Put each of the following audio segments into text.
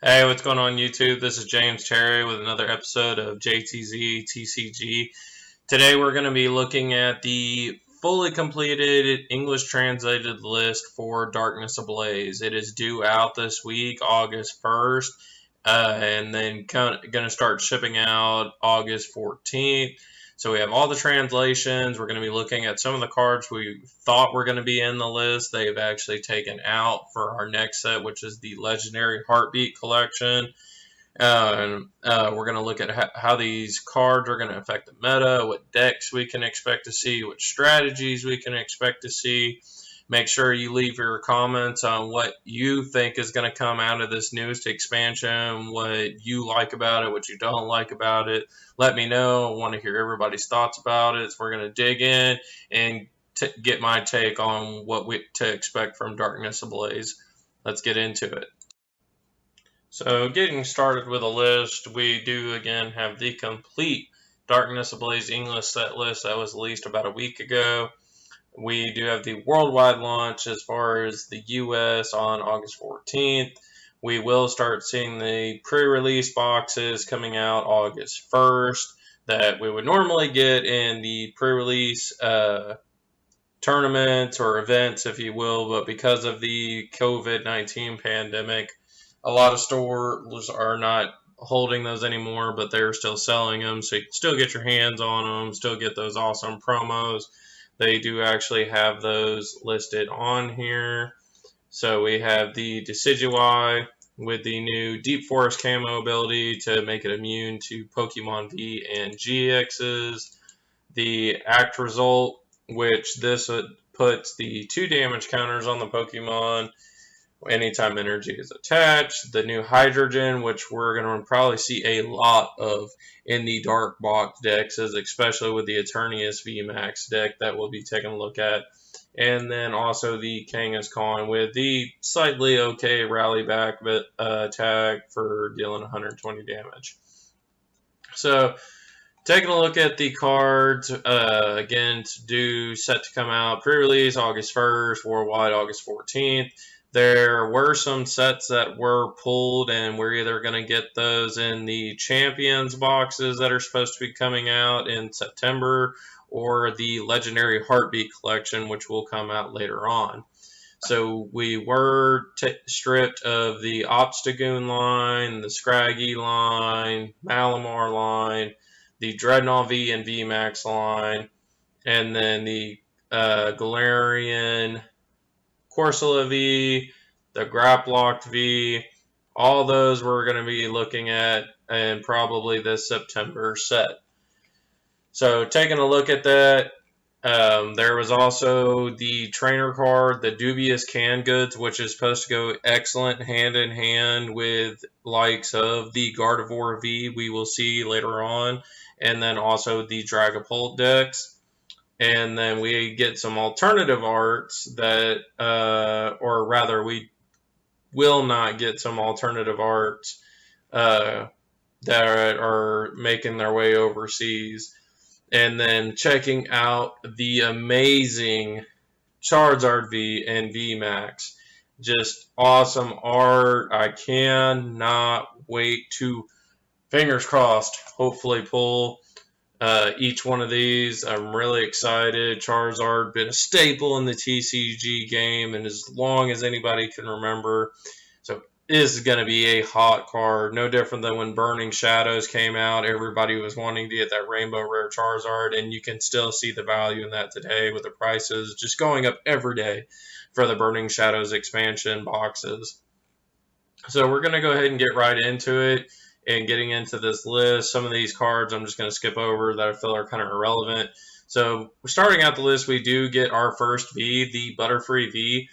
Hey, what's going on YouTube? This is James Terry with another episode of JTZ TCG. Today we're going to be looking at the fully completed English translated list for Darkness Ablaze. It is due out this week, August 1st, and then going to start shipping out August 14th. So we have all the translations. We're going to be looking at some of the cards we thought were going to be in the list. They've actually taken out for our next set, which is the Legendary Heartbeat Collection. We're going to look at how these cards are going to affect the meta, what decks we can expect to see, what strategies we can expect to see. Make sure you leave your comments on what you think is going to come out of this newest expansion, what you like about it, what you don't like about it. Let me know. I want to hear everybody's thoughts about it. So we're going to dig in and get my take on what to expect from Darkness Ablaze. Let's get into it. So getting started with a list, we do again have the complete Darkness Ablaze English set list that was released about a week ago. We do have the worldwide launch as far as the US on August 14th. We will start seeing the pre-release boxes coming out August 1st that we would normally get in the pre-release tournaments or events, if you will, but because of the COVID-19 pandemic, a lot of stores are not holding those anymore, but they're still selling them, so you can still get your hands on them, still get those awesome promos. They do actually have those listed on here. So we have the Decidueye with the new Deep Forest Camo ability to make it immune to Pokemon V and GXs. The Act Result, which this puts the 2 damage counters on the Pokemon anytime energy is attached. The new Hydrogen, which we're going to probably see a lot of in the Dark Box decks, especially with the Eternius VMAX deck that we'll be taking a look at. And then also the Kangaskhan with the slightly okay rally back attack for dealing 120 damage. So taking a look at the cards, again, set to come out pre-release August 1st, worldwide August 14th. There were some sets that were pulled, and we're either going to get those in the Champions boxes that are supposed to be coming out in September, or the Legendary Heartbeat Collection, which will come out later on. So we were stripped of the Obstagoon line, the Scraggy line, Malamar line, the Dreadnought V and VMAX line, and then the Galarian Corsola V, the Graplocked V. All those we're going to be looking at in probably this September set. So taking a look at that, there was also the trainer card, the Dubious Canned Goods, which is supposed to go excellent hand in hand with likes of the Gardevoir V we will see later on, and then also the Dragapult decks. And then we get some alternative arts that, or rather, we will not get some alternative arts that are making their way overseas. And then checking out the amazing Charizard V and VMAX. Just awesome art. I cannot wait to, fingers crossed, hopefully pull each one of these. I'm really excited. Charizard been a staple in the TCG game, and as long as anybody can remember. So this is going to be a hot card. No different than when Burning Shadows came out. Everybody was wanting to get that Rainbow Rare Charizard, and you can still see the value in that today with the prices just going up every day for the Burning Shadows expansion boxes. So we're going to go ahead and get right into it. And getting into this list, some of these cards I'm just going to skip over that I feel are kind of irrelevant. So starting out the list, we do get our first V, the Butterfree V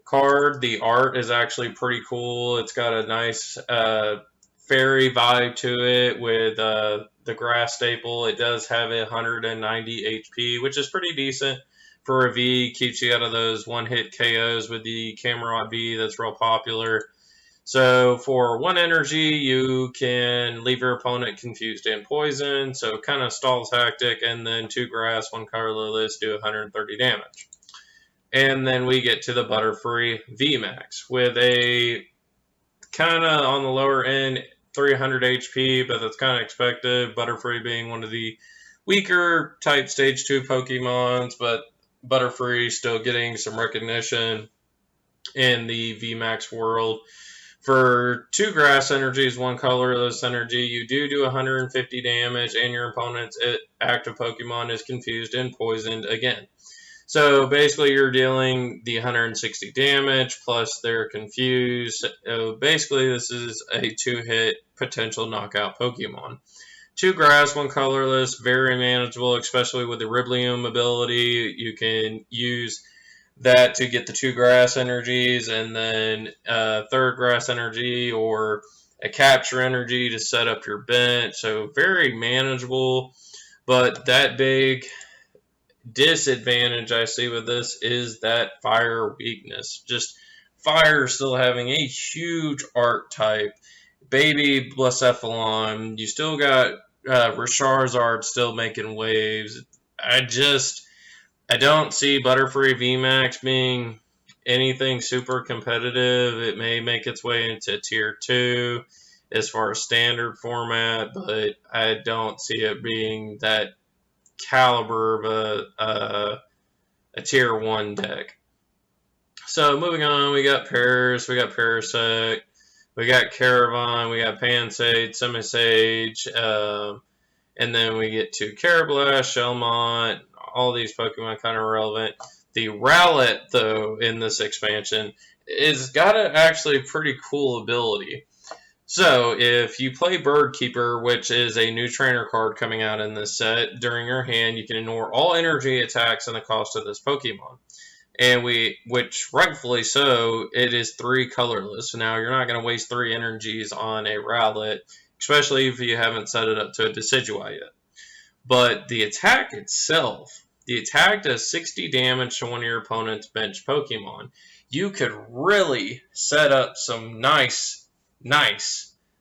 card. The art is actually pretty cool. It's got a nice fairy vibe to it with the grass staple. It does have 190 HP, which is pretty decent for a V. Keeps you out of those one-hit KOs with the Cameron V that's real popular. So for 1 energy, you can leave your opponent confused and poisoned. So kind of stall tactic. And then 2 grass, 1 colorless, do 130 damage. And then we get to the Butterfree VMAX with a kind of on the lower end, 300 HP, but that's kind of expected. Butterfree being one of the weaker type Stage 2 Pokemons, but Butterfree still getting some recognition in the VMAX world. For 2 grass energies, 1 colorless energy, you do 150 damage, and your opponent's active Pokemon is confused and poisoned again. So basically, you're dealing the 160 damage, plus they're confused. Basically, this is a 2-hit potential knockout Pokemon. 2 grass, 1 colorless, very manageable, especially with the Riblium ability. You can use that to get the 2 grass energies, and then a 3rd grass energy or a capture energy to set up your bench. So very manageable, but that big disadvantage I see with this is that fire weakness. Just fire still having a huge archetype. Baby Blacephalon, you still got Charizard still making waves. I don't see Butterfree VMAX being anything super competitive. It may make its way into Tier 2 as far as standard format, but I don't see it being that caliber of a Tier 1 deck. So moving on, we got Paris, we got Parasect, we got Caravan, we got Pansage, Simisage, and then we get to Carablast, Shelmont. All these Pokemon kind of relevant. The Rowlet, though, in this expansion, is got an actually pretty cool ability. So, if you play Bird Keeper, which is a new trainer card coming out in this set, during your hand, you can ignore all energy attacks and the cost of this Pokemon. And which rightfully so, it is 3 colorless. Now, you're not going to waste 3 energies on a Rowlet, especially if you haven't set it up to a Decidueye yet. But the attack itself, the attack does 60 damage to one of your opponent's bench Pokemon. You could really set up some nice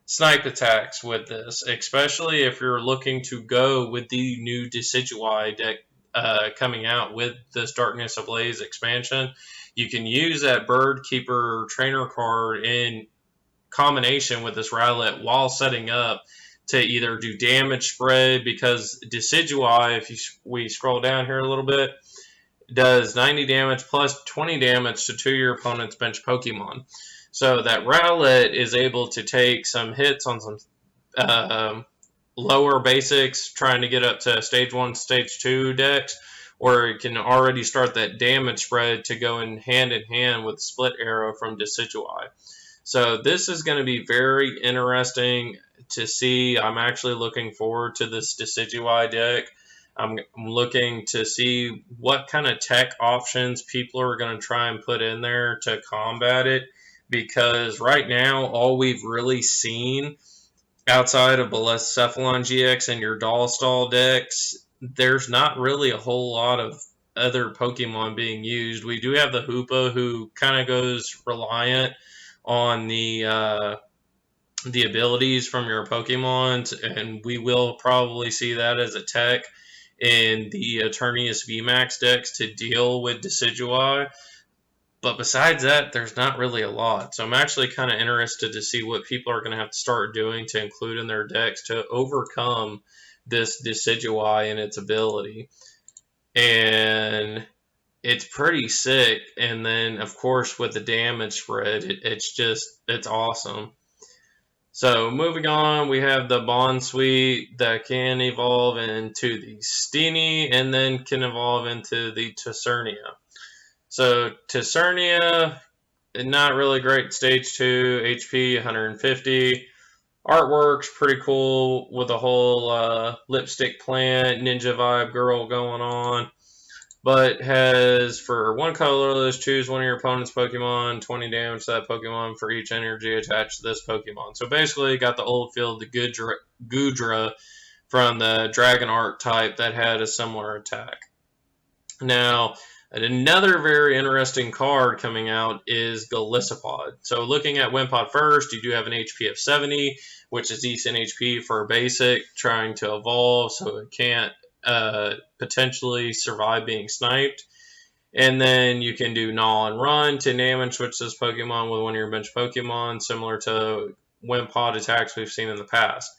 snipe attacks with this, especially if you're looking to go with the new Decidueye deck coming out with this Darkness Ablaze expansion. You can use that Bird Keeper trainer card in combination with this Rowlet while setting up to either do damage spread, because Decidueye, if we scroll down here a little bit, does 90 damage plus 20 damage to 2 of your opponent's bench Pokemon. So that Rowlet is able to take some hits on some lower basics, trying to get up to Stage 1, Stage 2 decks, or it can already start that damage spread to go in hand with Split Arrow from Decidueye. So this is going to be very interesting to see. I'm actually looking forward to this Decidueye deck. I'm looking to see what kind of tech options people are going to try and put in there to combat it, because right now all we've really seen outside of Blacephalon GX and your Dollstall decks, there's not really a whole lot of other Pokemon being used. We do have the Hoopa, who kind of goes reliant on the abilities from your Pokemon, and we will probably see that as a tech in the Eternius VMAX decks to deal with Decidueye. But besides that, there's not really a lot. So I'm actually kind of interested to see what people are going to have to start doing to include in their decks to overcome this Decidueye and its ability. And it's pretty sick. And then, of course, with the damage spread, it's awesome. So moving on, we have the Bond Suite that can evolve into the Steenie and then can evolve into the Tessernia. So Tessernia, not really great Stage 2, HP 150. Artwork's pretty cool with the whole lipstick plant, ninja vibe girl going on. But has, for 1 colorless, choose one of your opponent's Pokemon, 20 damage to that Pokemon for each energy attached to this Pokemon. So basically, got the old field, the Goodra from the Dragon archetype that had a similar attack. Now, another very interesting card coming out is Golisopod. So looking at Wimpod first, you do have an HP of 70, which is decent HP for a basic, trying to evolve, so it can't potentially survive being sniped. And then you can do Gnaw and Run to damage switch this Pokemon with one of your bench Pokemon, similar to Wimpod attacks we've seen in the past.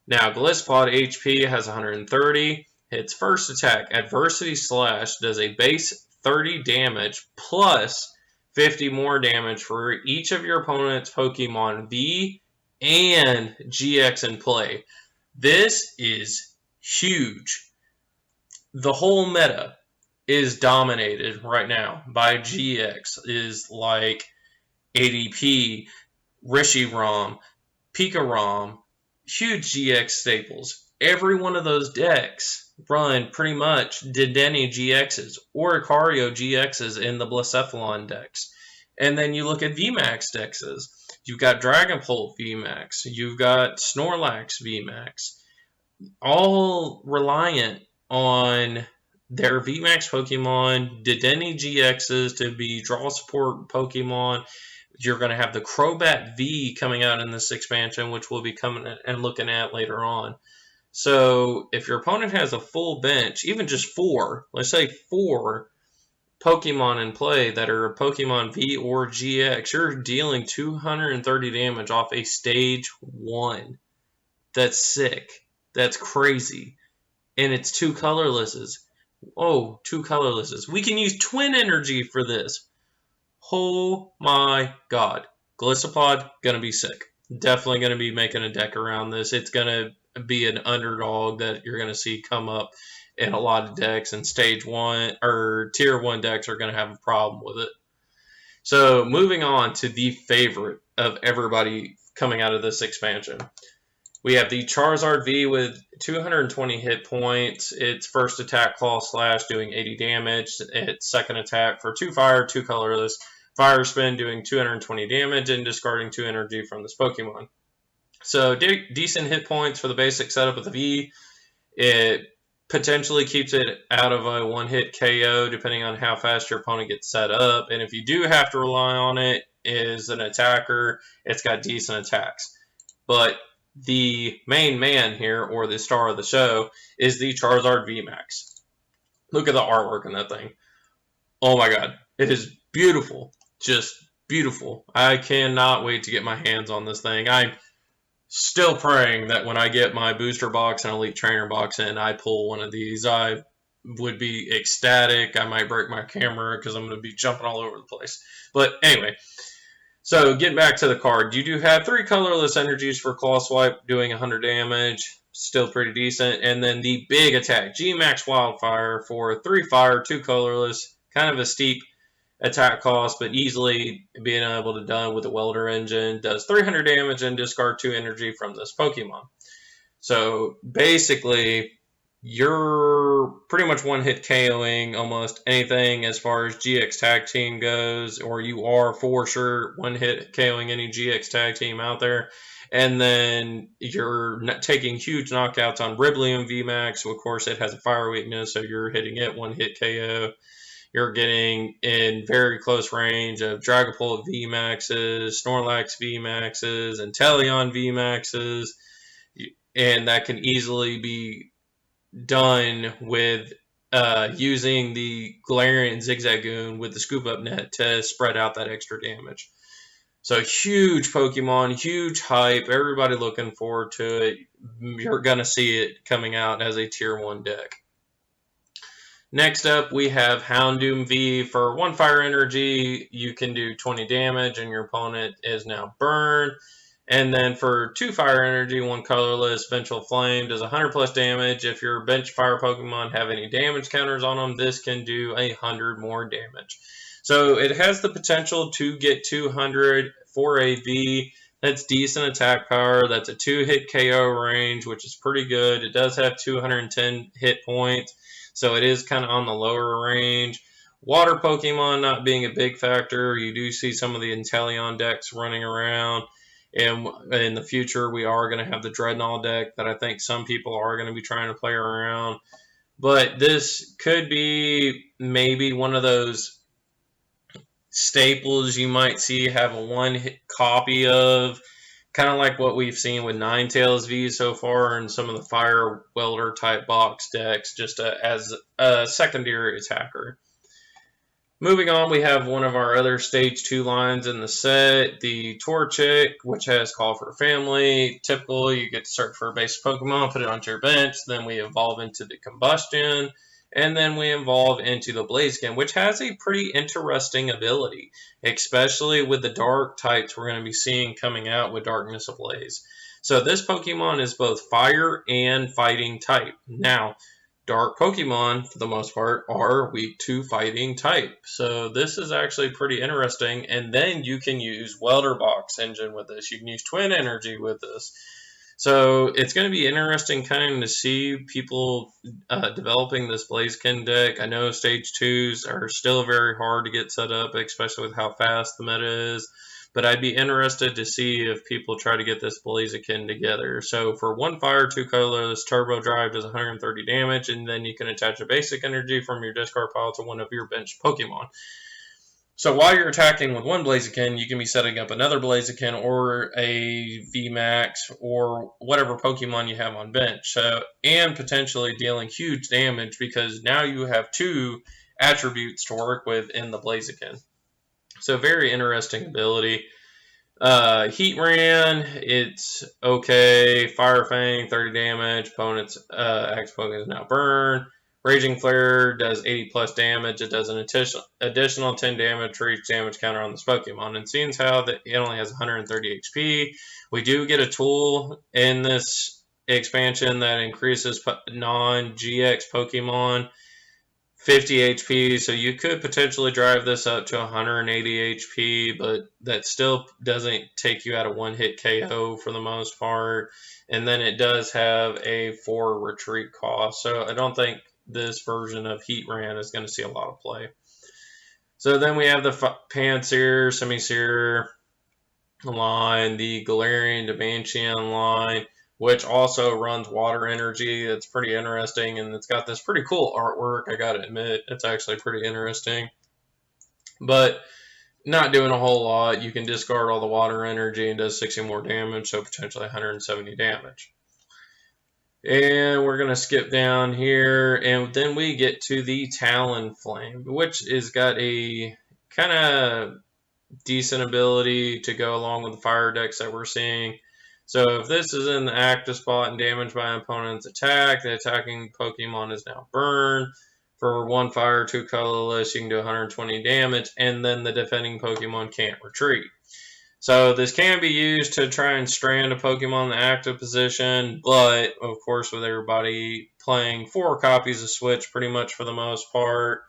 Now, Gliscod HP has 130. Its first attack, Adversity Slash, does a base 30 damage plus 50 more damage for each of your opponent's Pokemon V and GX in play. This is huge. The whole meta is dominated right now by GX, is like ADP, Reshiram, Pikarom, huge GX staples. Every one of those decks run pretty much Dedenne GXs or Icario GXs in the Blacephalon decks. And then you look at VMAX decks. You've got Dragapult VMAX. You've got Snorlax VMAX. All reliant on their VMAX Pokemon, Dedenne GXs to be draw support Pokemon. You're going to have the Crobat V coming out in this expansion, which we'll be coming and looking at later on. So if your opponent has a full bench, even just 4, let's say 4 Pokemon in play that are Pokemon V or GX, you're dealing 230 damage off a stage 1. That's sick. That's crazy. And it's 2 colorlesses. Oh, 2 colorlesses. We can use Twin Energy for this. Oh my god. Gliscod, gonna be sick. Definitely gonna be making a deck around this. It's gonna be an underdog that you're gonna see come up in a lot of decks, and stage 1 or tier 1 decks are gonna have a problem with it. So moving on to the favorite of everybody coming out of this expansion. We have the Charizard V with 220 hit points. Its first attack, Claw Slash, doing 80 damage. Its second attack for 2 fire, 2 colorless. Fire Spin doing 220 damage and discarding 2 energy from this Pokemon. So decent hit points for the basic setup of the V. It potentially keeps it out of a one-hit KO depending on how fast your opponent gets set up. And if you do have to rely on it as an attacker, it's got decent attacks. But the main man here, or the star of the show, is the Charizard VMAX. Look at the artwork in that thing. Oh my god. It is beautiful. Just beautiful. I cannot wait to get my hands on this thing. I'm still praying that when I get my booster box and elite trainer box in, I pull one of these. I would be ecstatic. I might break my camera because I'm going to be jumping all over the place. But anyway, so getting back to the card, you do have 3 colorless energies for Claw Swipe doing 100 damage. Still pretty decent. And then the big attack, G-Max Wildfire for 3 fire, 2 colorless. Kind of a steep attack cost, but easily being able to done with the welder engine. Does 300 damage and discard 2 energy from this Pokemon. So basically, you're pretty much one-hit KOing almost anything as far as GX Tag Team goes, or you are for sure one-hit KOing any GX Tag Team out there. And then you're taking huge knockouts on Riblium VMAX. So of course, it has a fire weakness, so you're hitting it one-hit KO. You're getting in very close range of Dragapult VMAXs, Snorlax VMAXs, and Teleon VMAXs, and that can easily be done with using the Galarian Zigzagoon with the Scoop Up Net to spread out that extra damage. So huge Pokemon, huge hype, everybody looking forward to it. You're going to see it coming out as a Tier 1 deck. Next up, we have Houndoom V. For 1 fire energy, you can do 20 damage, and your opponent is now burned. And then for 2 fire energy, 1 colorless, Vengeful Flame does 100 plus damage. If your bench fire Pokemon have any damage counters on them, this can do 100 more damage. So it has the potential to get 200 for a V. That's decent attack power. That's a 2-hit KO range, which is pretty good. It does have 210 hit points. So it is kind of on the lower range. Water Pokemon not being a big factor. You do see some of the Inteleon decks running around. And in the future, we are going to have the Dreadnought deck that I think some people are going to be trying to play around. But this could be maybe one of those staples you might see have a one-hit copy of. Kind of like what we've seen with Ninetales V so far and some of the Fire Welder type box decks, just as a secondary attacker. Moving on, we have one of our other Stage 2 lines in the set, the Torchic, which has Call for Family. Typical, you get to search for a basic Pokemon, put it onto your bench, then we evolve into the Combustion, and then we evolve into the Blaziken, which has a pretty interesting ability, especially with the Dark types we're going to be seeing coming out with Darkness Ablaze. So this Pokemon is both Fire and Fighting type. Now, Dark Pokemon, for the most part, are weak to fighting type. So this is actually pretty interesting. And then you can use Welder Box Engine with this. You can use Twin Energy with this. So it's going to be interesting kind of to see people developing this Blaziken deck. I know Stage 2s are still very hard to get set up, especially with how fast the meta is. But I'd be interested to see if people try to get this Blaziken together. So for 1 fire, 2 colorless, Turbo Drive does 130 damage, and then you can attach a basic energy from your discard pile to one of your bench Pokemon. So while you're attacking with one Blaziken, you can be setting up another Blaziken or a VMAX or whatever Pokemon you have on bench. And potentially dealing huge damage because now you have 2 attributes to work with in the Blaziken. So very interesting ability. Heatran, it's okay. Fire Fang, 30 damage. Opponent's active Pokemon is now burn. Raging Flare does 80 plus damage. It does an additional 10 damage for each damage counter on this Pokemon. And seeing how that it only has 130 HP, we do get a tool in this expansion that increases non-GX Pokemon 50 HP, so you could potentially drive this up to 180 HP, but that still doesn't take you out of one-hit KO for the most part. And then it does have a 4 retreat cost, so I don't think this version of Heatran is going to see a lot of play. So then we have the Pansear, Semisear line, the Galarian Dimension line, which also runs water energy. It's pretty interesting, and it's got this pretty cool artwork, I gotta admit. It's actually pretty interesting. But not doing a whole lot. You can discard all the water energy and does 60 more damage, so potentially 170 damage. And we're going to skip down here, and then we get to the Talonflame, which has got a kind of decent ability to go along with the fire decks that we're seeing. So if this is in the active spot and damaged by an opponent's attack, the attacking Pokemon is now burned. For 1 fire, 2 colorless, you can do 120 damage, and then the defending Pokemon can't retreat. So this can be used to try and strand a Pokemon in the active position, but of course with everybody playing 4 copies of Switch pretty much for the most part,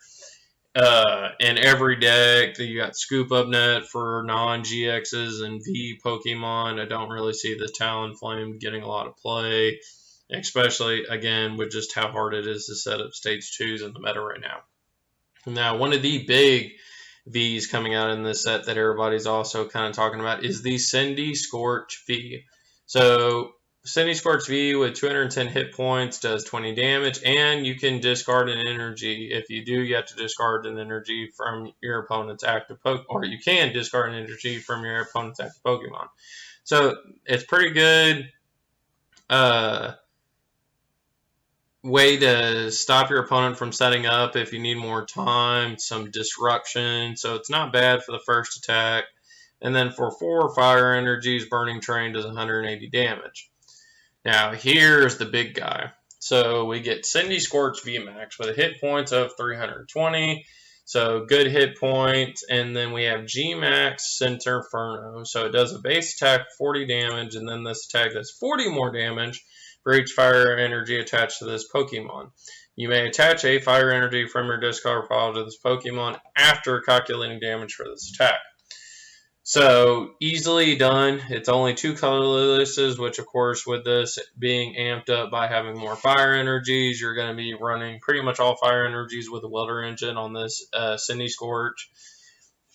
in every deck, you got Scoop Up Net for non-GXs and V Pokemon. I don't really see the Talonflame getting a lot of play, especially, again, with just how hard it is to set up Stage 2s in the meta right now. Now, one of the big Vs coming out in this set that everybody's also kind of talking about is the Cindy Scorch V. So Cindy Scorch V with 210 hit points does 20 damage, and you can discard an energy. If you do, you have to discard an energy from your opponent's active Pokemon, or you can discard an energy from your opponent's active Pokemon. So it's pretty good way to stop your opponent from setting up if you need more time, some disruption. So it's not bad for the first attack. And then for 4 fire energies, Burning Train does 180 damage. Now, here's the big guy. So we get Cindy Scorch VMAX with hit points of 320. So good hit points. And then we have Gmax Centerferno. So it does a base attack 40 damage. And then this attack does 40 more damage for each fire energy attached to this Pokemon. You may attach a fire energy from your discard pile to this Pokemon after calculating damage for this attack. So, easily done. It's only 2 colorlesses, which of course with this being amped up by having more fire energies, you're going to be running pretty much all fire energies with a welder engine on this Cindy Scorch.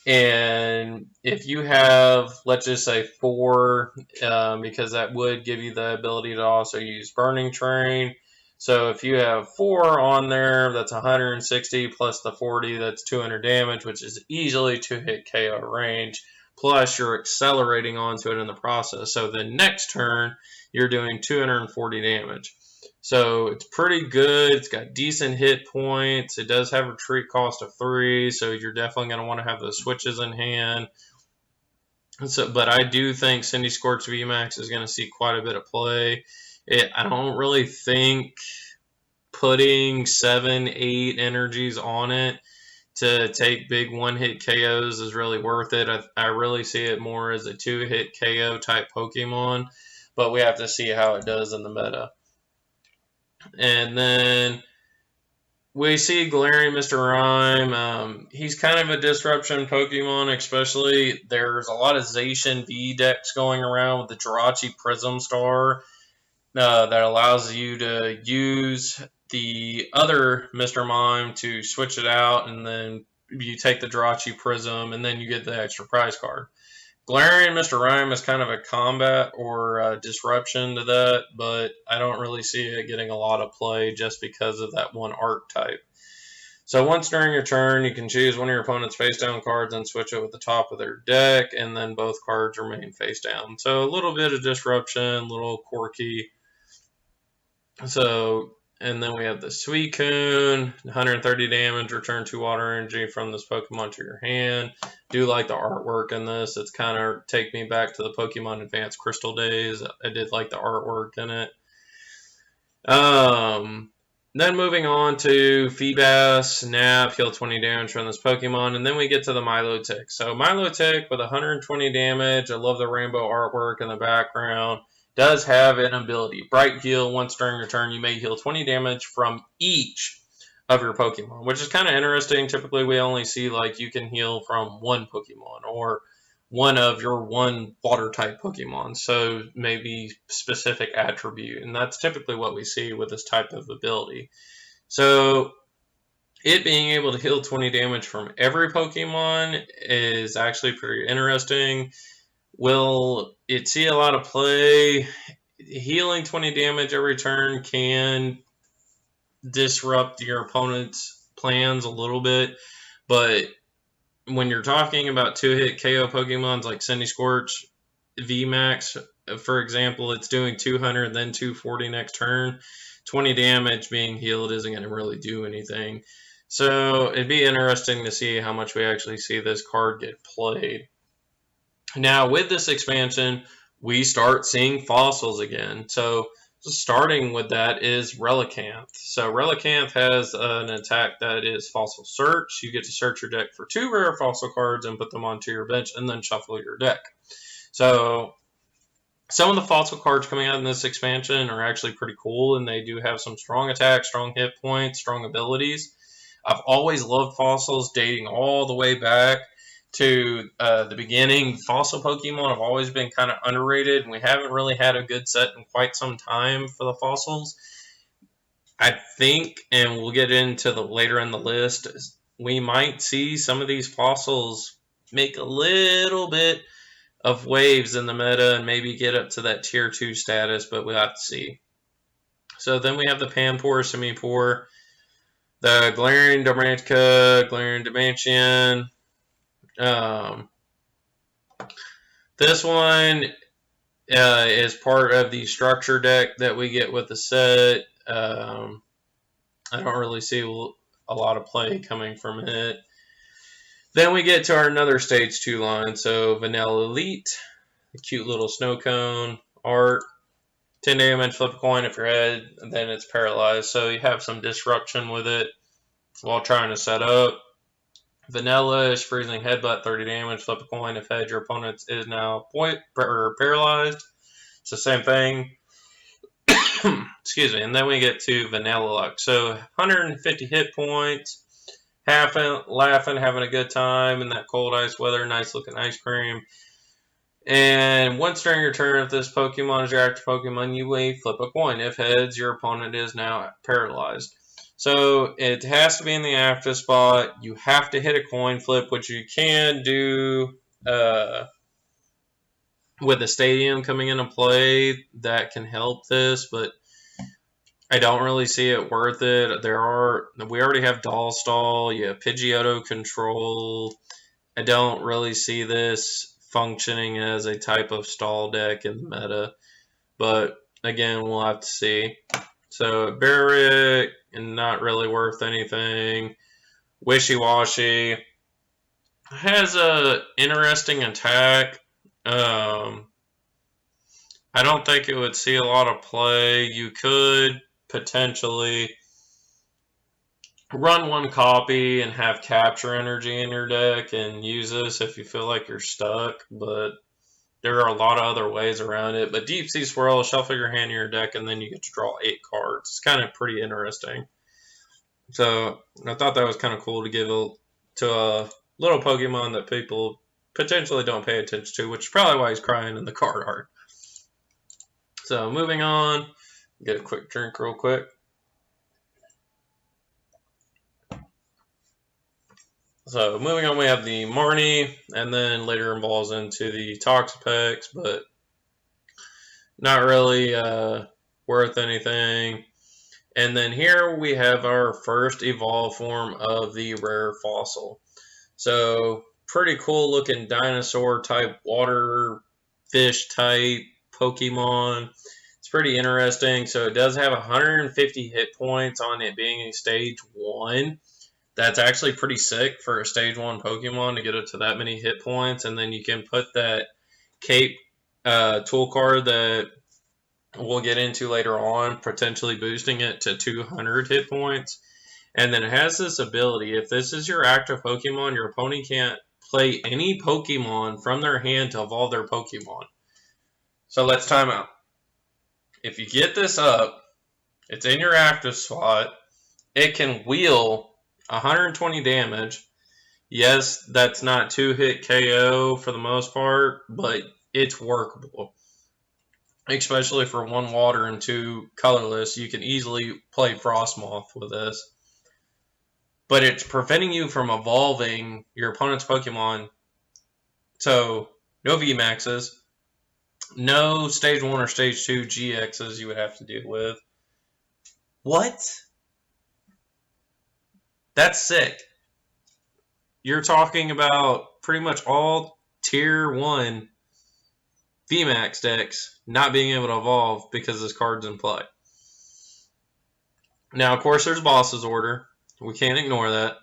And if you have, let's just say 4, because that would give you the ability to also use Burning Train. So if you have 4 on there, that's 160 plus the 40, that's 200 damage, which is easily 2-hit KO range. Plus, you're accelerating onto it in the process. So the next turn, you're doing 240 damage. So it's pretty good. It's got decent hit points. It does have a retreat cost of 3, so you're definitely going to want to have those switches in hand. So, but I do think Cindy Scorch VMAX is going to see quite a bit of play. I don't really think putting 7, 8 energies on it to take big one-hit KOs is really worth it. I really see it more as a 2-hit KO type Pokemon, but we have to see how it does in the meta. And then we see Galarian Mr. Rime. He's kind of a disruption Pokemon, especially there's a lot of Zacian V decks going around with the Jirachi Prism Star that allows you to use the other Mr. Mime to switch it out, and then you take the Jirachi Prism, and then you get the extra prize card. Galarian Mr. Rime is kind of a combat or disruption to that, but I don't really see it getting a lot of play just because of that one archetype. So once during your turn, you can choose one of your opponent's face down cards and switch it with the top of their deck, and then both cards remain face down. So a little bit of disruption, a little quirky. So, and then we have the Suicune, 130 damage, return 2 water energy from this Pokemon to your hand. Do like the artwork in this. It's kind of take me back to the Pokemon Advanced Crystal days. I did like the artwork in it. Then moving on to Feebas, Nap, heal 20 damage from this Pokemon, and then we get to the Milotic. So Milotic with 120 damage. I love the rainbow artwork in the background. Does have an ability, Bright Heal. Once during your turn, you may heal 20 damage from each of your Pokemon, which is kind of interesting. Typically, we only see like you can heal from one Pokemon or one of your one water type Pokemon, so maybe specific attribute, and that's typically what we see with this type of ability. So it being able to heal 20 damage from every Pokemon is actually pretty interesting. Will it see a lot of play? Healing 20 damage every turn can disrupt your opponent's plans a little bit, but when you're talking about 2-hit KO Pokemons like Cindy Scorch VMAX, for example, it's doing 200, then 240 next turn. 20 damage being healed isn't going to really do anything. So it'd be interesting to see how much we actually see this card get played. Now, with this expansion, we start seeing fossils again. So starting with that is Relicanth. So Relicanth has an attack that is Fossil Search. You get to search your deck for 2 rare fossil cards and put them onto your bench and then shuffle your deck. So some of the fossil cards coming out in this expansion are actually pretty cool, and they do have some strong attacks, strong hit points, strong abilities. I've always loved fossils dating all the way back to the beginning. Fossil Pokemon have always been kind of underrated, and we haven't really had a good set in quite some time for the fossils. I think, and we'll get into the later in the list, we might see some of these fossils make a little bit of waves in the meta and maybe get up to that tier 2 status, but we'll have to see. So then we have the Panpour, Simipour, the Galarian Darmanitica, Galarian Dimension. This one is part of the structure deck that we get with the set. I don't really see a lot of play coming from it. Then we get to our another stage 2 line. So Vanilla Elite, a cute little snow cone art. 10 damage, flip a coin if you're head, and then it's paralyzed. So you have some disruption with it while trying to set up. Vanilla is freezing headbutt, 30 damage, flip a coin if head, your opponent is now paralyzed. It's the same thing. Excuse me. And then we get to Vanilla Luck. So 150 hit points, laughing, having a good time in that cold ice weather, nice looking ice cream. And once during your turn, if this Pokemon is your active Pokemon, you may flip a coin. If heads, your opponent is now paralyzed. So it has to be in the active spot. You have to hit a coin flip, which you can do with the stadium coming into play. That can help this, but I don't really see it worth it. We already have Doll Stall. You have Pidgeotto Control. I don't really see this functioning as a type of stall deck in the meta, but again, we'll have to see. So Barrick, and not really worth anything. Wishy-washy. Has a interesting attack. I don't think it would see a lot of play. You could potentially run one copy and have capture energy in your deck and use this if you feel like you're stuck, but there are a lot of other ways around it. But Deep Sea Swirl, shuffle your hand in your deck, and then you get to draw 8 cards. It's kind of pretty interesting. So I thought that was kind of cool to give to a little Pokemon that people potentially don't pay attention to, which is probably why he's crying in the card art. So moving on, get a quick drink real quick. So moving on, we have the Marnie, and then later evolves into the Toxapex, but not really worth anything. And then here we have our first evolved form of the rare fossil. So pretty cool looking dinosaur type, water fish type Pokemon. It's pretty interesting. So it does have 150 hit points on it being a stage 1. That's actually pretty sick for a stage 1 Pokemon to get it to that many hit points. And then you can put that Cape tool card that we'll get into later on, potentially boosting it to 200 hit points. And then it has this ability, if this is your active Pokemon, your opponent can't play any Pokemon from their hand to evolve their Pokemon. So let's time out. If you get this up, it's in your active slot, it can wheel 120 damage. Yes, that's not 2-hit KO for the most part, but it's workable. Especially for 1 water and 2 colorless, you can easily play Frostmoth with this. But it's preventing you from evolving your opponent's Pokemon. So, no VMAXs, no Stage 1 or Stage 2 GXs you would have to deal with. What? That's sick. You're talking about pretty much all Tier 1 VMAX decks not being able to evolve because this card's in play. Now, of course, there's Boss's Order. We can't ignore that.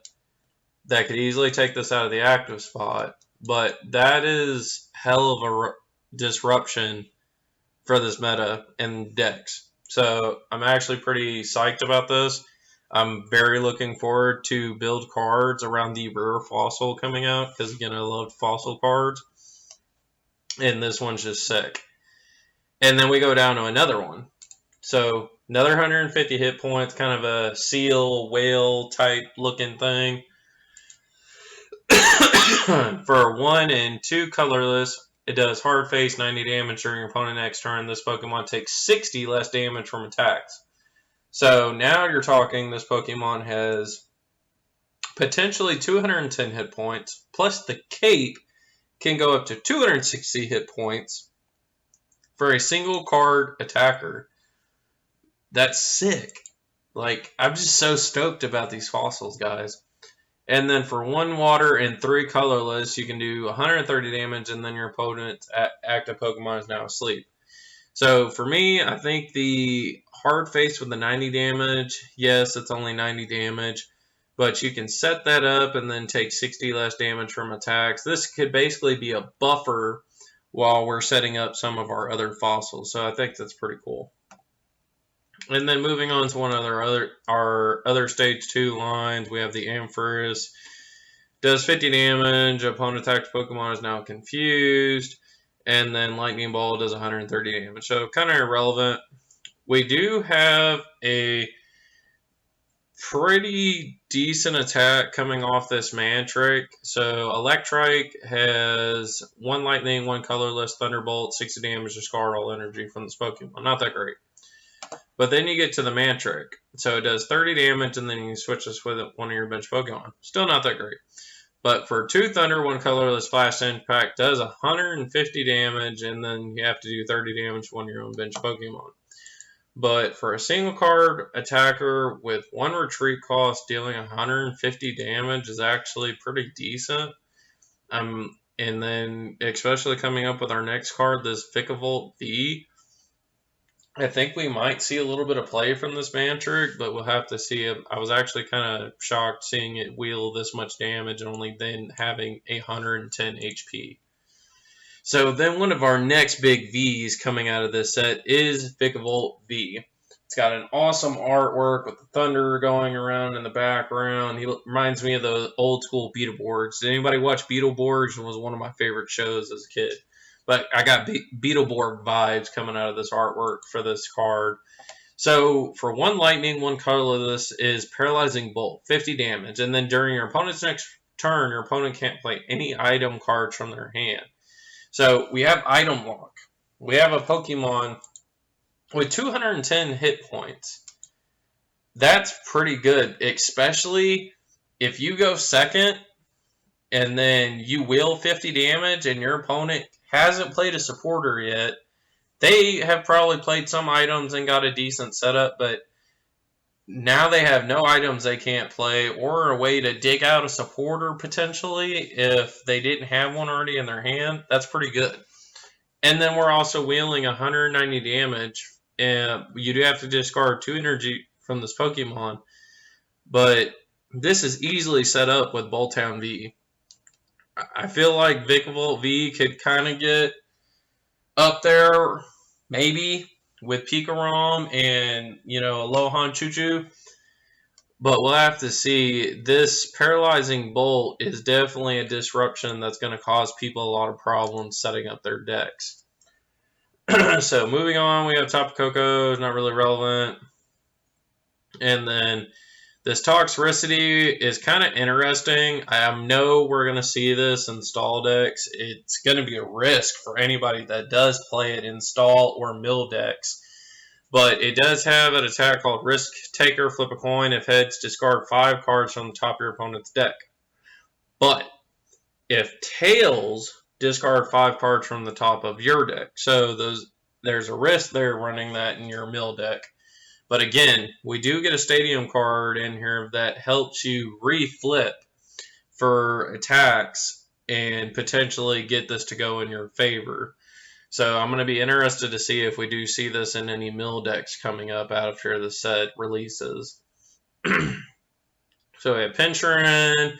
That could easily take this out of the active spot. But that is hell of a disruption for this meta and decks. So I'm actually pretty psyched about this. I'm very looking forward to build cards around the rare fossil coming out. Because, again, I love fossil cards. And this one's just sick. And then we go down to another one. So another 150 hit points, kind of a seal, whale type looking thing. For 1 and 2 colorless, it does hard face 90 damage during your opponent's next turn. This Pokemon takes 60 less damage from attacks. So now you're talking this Pokemon has potentially 210 hit points, plus the cape can go up to 260 hit points for a single card attacker. That's sick. Like, I'm just so stoked about these fossils, guys. And then for 1 water and 3 colorless, you can do 130 damage, and then your opponent's active Pokemon is now asleep. So for me, I think the hard face with the 90 damage, yes, it's only 90 damage, but you can set that up and then take 60 less damage from attacks. This could basically be a buffer while we're setting up some of our other fossils. So I think that's pretty cool. And then moving on to one of our other stage 2 lines, we have the Ampharos. Does 50 damage. Opponent attacked Pokemon is now confused. And then Lightning Ball does 130 damage. So kind of irrelevant. We do have a pretty decent attack coming off this Mantric. So Electrike has 1 Lightning, 1 colorless, Thunderbolt, 60 damage, discard all energy from this Pokemon. Not that great. But then you get to the Mantric. So it does 30 damage, and then you switch this with one of your bench Pokemon. Still not that great. But for 2 Thunder, 1 colorless, Flash Impact does 150 damage, and then you have to do 30 damage to one of your own bench Pokemon. But for a single card attacker with 1 retreat cost, dealing 150 damage is actually pretty decent. And then, especially coming up with our next card, this Vikavolt V. I think we might see a little bit of play from this Mantric, but we'll have to see. I was actually kind of shocked seeing it wheel this much damage, only then having 110 HP. So then one of our next big Vs coming out of this set is Vikavolt V. It's got an awesome artwork with the thunder going around in the background. He reminds me of the old school Beetleborgs. Did anybody watch Beetleborgs? It was one of my favorite shows as a kid. But I got Beetleborg vibes coming out of this artwork for this card. So for one lightning, one colorless is Paralyzing Bolt, 50 damage. And then during your opponent's next turn, your opponent can't play any item cards from their hand. So we have Item Lock. We have a Pokemon with 210 hit points. That's pretty good, especially if you go second and then you wheel 50 damage and your opponent hasn't played a supporter yet. They have probably played some items and got a decent setup, but now they have no items they can't play or a way to dig out a supporter potentially if they didn't have one already in their hand. That's pretty good. And then we're also wheeling 190 damage. And you do have to discard 2 energy from this Pokemon. But this is easily set up with Boltown V. I feel like Vikavolt V could kind of get up there, maybe, with Pikarom and, Alohan Choo-Choo. But we'll have to see. This Paralyzing Bolt is definitely a disruption that's going to cause people a lot of problems setting up their decks. So moving on, we have Tapu Koko, not really relevant. And then this Toxicity is kind of interesting. I know we're going to see this in stall decks. It's going to be a risk for anybody that does play it in stall or mill decks. But it does have an attack called Risk Taker, flip a coin. If heads, discard 5 cards from the top of your opponent's deck. But if tails, discard 5 cards from the top of your deck. So there's a risk there running that in your mill deck. But again, we do get a stadium card in here that helps you reflip for attacks and potentially get this to go in your favor. So I'm going to be interested to see if we do see this in any mill decks coming up after the set releases. So we have Pincharin,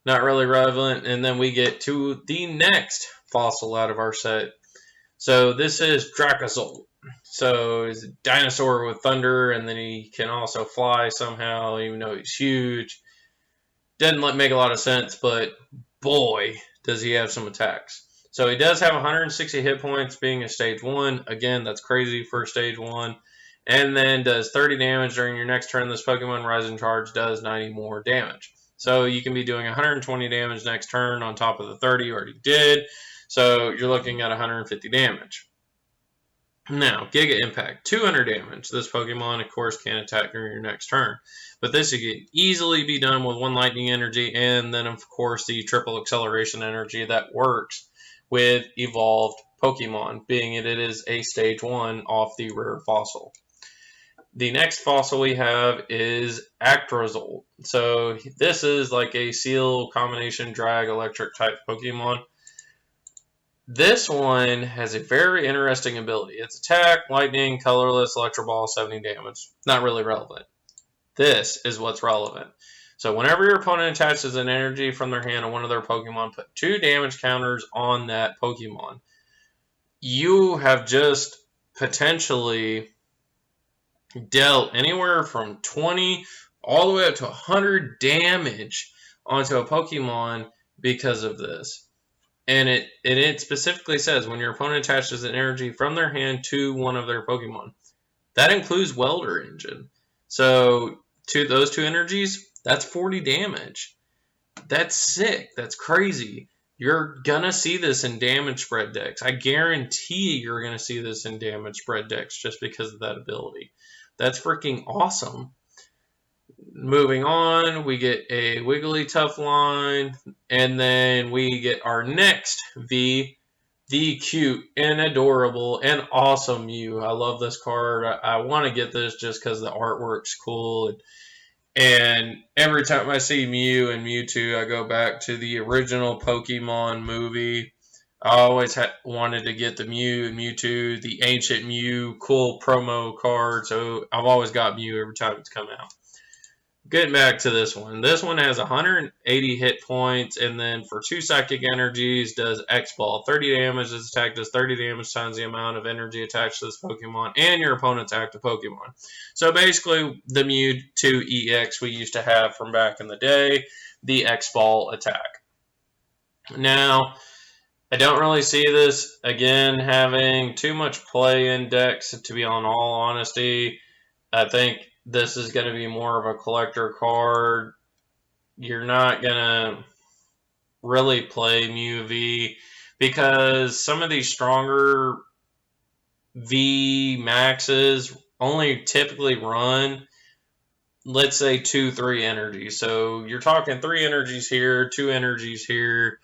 not really relevant, and then we get to the next fossil out of our set. So this is Dracozolt. So he's a dinosaur with thunder, and then he can also fly somehow, even though he's huge. Doesn't make a lot of sense, but boy, does he have some attacks. So he does have 160 hit points being a stage 1. Again, that's crazy for stage 1. And then does 30 damage during your next turn. This Pokemon Rising Charge does 90 more damage. So you can be doing 120 damage next turn on top of the 30 you already did. So you're looking at 150 damage. Now, Giga Impact, 200 damage. This Pokemon, of course, can attack during your next turn. But this can easily be done with 1 Lightning Energy and then, of course, the Triple Acceleration Energy that works with evolved Pokemon, being it is a stage 1 off the rare fossil. The next fossil we have is Actrozolt. So this is like a Seal combination drag electric type Pokemon. This one has a very interesting ability. It's attack, lightning, colorless, electro ball, 70 damage. Not really relevant. This is what's relevant. So whenever your opponent attaches an energy from their hand to one of their Pokemon, put 2 damage counters on that Pokemon. You have just potentially dealt anywhere from 20 all the way up to 100 damage onto a Pokemon because of this. And it specifically says when your opponent attaches an energy from their hand to one of their Pokemon. That includes Welder Engine. So to those 2 energies, that's 40 damage. That's sick. That's crazy. You're going to see this in damage spread decks. I guarantee you're going to see this in damage spread decks just because of that ability. That's freaking awesome. Moving on, we get a Wigglytuff line, and then we get our next V, the cute and adorable and awesome Mew. I love this card. I want to get this just because the artwork's cool. And every time I see Mew and Mewtwo, I go back to the original Pokemon movie I always wanted to get the Mew and Mewtwo, the Ancient Mew, cool promo card. So I've always got Mew every time it's come out. Getting back to this one. This one has 180 hit points, and then for 2 psychic energies does X-Ball. 30 damage. This attack does 30 damage times the amount of energy attached to this Pokemon and your opponent's active Pokemon. So basically, the Mewtwo EX we used to have from back in the day, the X-Ball attack. Now, I don't really see this, again, having too much play in decks, to be on all honesty. I think this is going to be more of a collector card. You're not going to really play Mew V because some of these stronger V maxes only typically run, let's say, 2-3 energies. So you're talking 3 energies here, 2 energies here.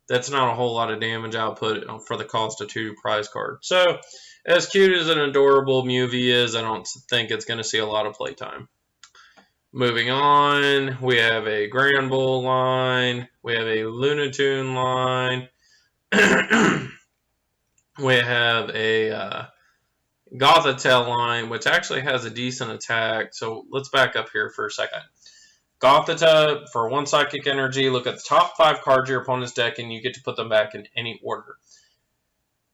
That's not a whole lot of damage output for the cost of 2 prize cards. So, as cute as an adorable Mew V is, I don't think it's going to see a lot of playtime. Moving on, we have a Granbull line. We have a Lunatune line. We have a Gothitelle line, which actually has a decent attack. So, let's back up here for a second. Gothita, for 1 psychic energy, look at the top 5 cards of your opponent's deck and you get to put them back in any order.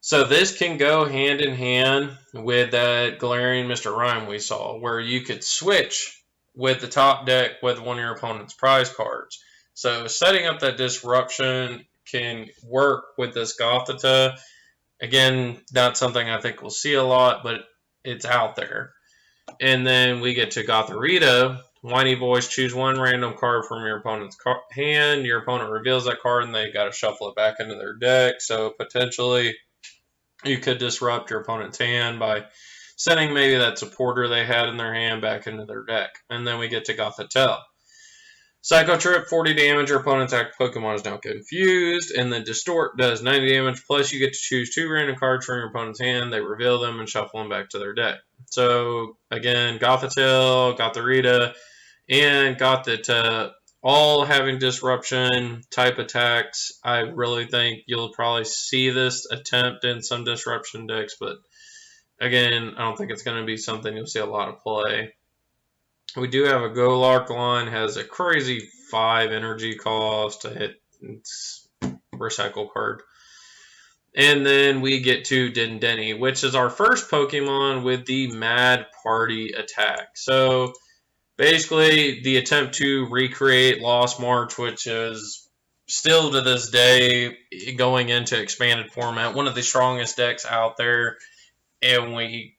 So this can go hand in hand with that Galarian Mr. Rime we saw, where you could switch with the top deck with one of your opponent's prize cards. So setting up that disruption can work with this Gothita. Again, not something I think we'll see a lot, but it's out there. And then we get to Gothorita. Whiny boys, choose 1 random card from your opponent's hand. Your opponent reveals that card, and they got to shuffle it back into their deck. So potentially, you could disrupt your opponent's hand by sending maybe that supporter they had in their hand back into their deck. And then we get to Gothitelle. Psycho Trip, 40 damage. Your opponent's active Pokemon is now confused. And then Distort does 90 damage. Plus, you get to choose 2 random cards from your opponent's hand. They reveal them and shuffle them back to their deck. So, again, Gothitelle, Gothorita, and Gothita all having disruption type attacks. I really think you'll probably see this attempt in some disruption decks, but again, I don't think it's going to be something you'll see a lot of play. We do have a Golark line, has a crazy 5 energy cost to hit its recycle card. And then we get to Dendeni, which is our first Pokemon with the Mad Party attack. So basically, the attempt to recreate Lost March, which is still to this day going into expanded format, one of the strongest decks out there. And we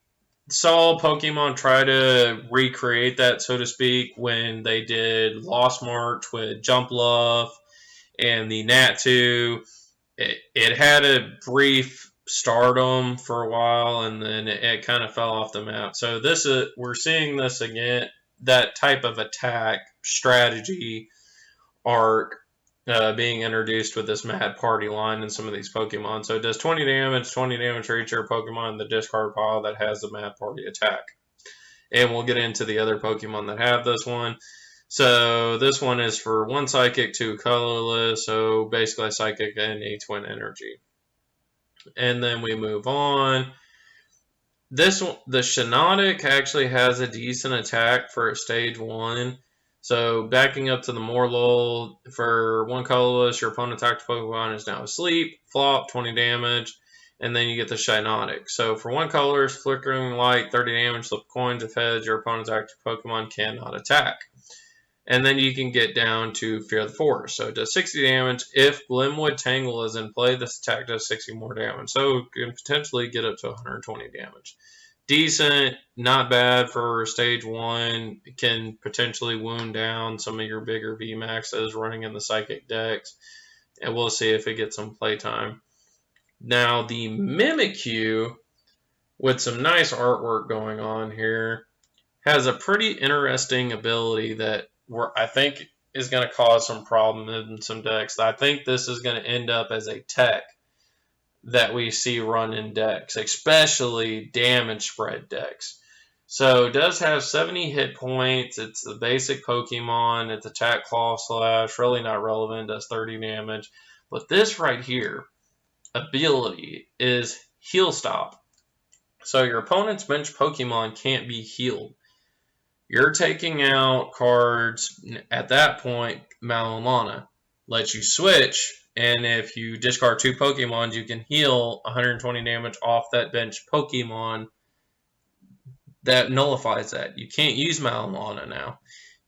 saw Pokemon try to recreate that, so to speak, when they did Lost March with Jumpluff and the Natu. It had a brief stardom for a while, and then it kind of fell off the map. So we're seeing this again, that type of attack strategy arc being introduced with this Mad Party line in some of these Pokemon. So it does 20 damage for each of your Pokemon in the discard pile that has the Mad Party attack. And we'll get into the other Pokemon that have this one. So this one is for 1 Psychic, 2 Colorless, so basically a Psychic and a Twin Energy. And then we move on. This one, the Shiinotic actually has a decent attack for stage 1. So backing up to the Morlul, for 1 Colorless, your opponent's active Pokemon is now asleep. Flop, 20 damage. And then you get the Shiinotic. So for 1 Colorless, Flickering Light, 30 damage, flip coins. If heads, your opponent's active Pokemon cannot attack. And then you can get down to Fear the Forest. So it does 60 damage. If Glimwood Tangle is in play, this attack does 60 more damage. So it can potentially get up to 120 damage. Decent, not bad for stage 1. It can potentially wound down some of your bigger VMAXs running in the Psychic decks. And we'll see if it gets some playtime. Now, the Mimikyu, with some nice artwork going on here, has a pretty interesting ability that I think is going to cause some problem in some decks. I think this is going to end up as a tech that we see run in decks, especially damage spread decks. So it does have 70 hit points. It's the basic Pokemon. It's attack, claw, slash. Really not relevant. Does 30 damage. But this right here ability is Heal Stop. So your opponent's bench Pokemon can't be healed. You're taking out cards at that point. Malolana lets you switch, and if you discard 2 Pokemon, you can heal 120 damage off that bench Pokemon. That nullifies that. You can't use Malolana now.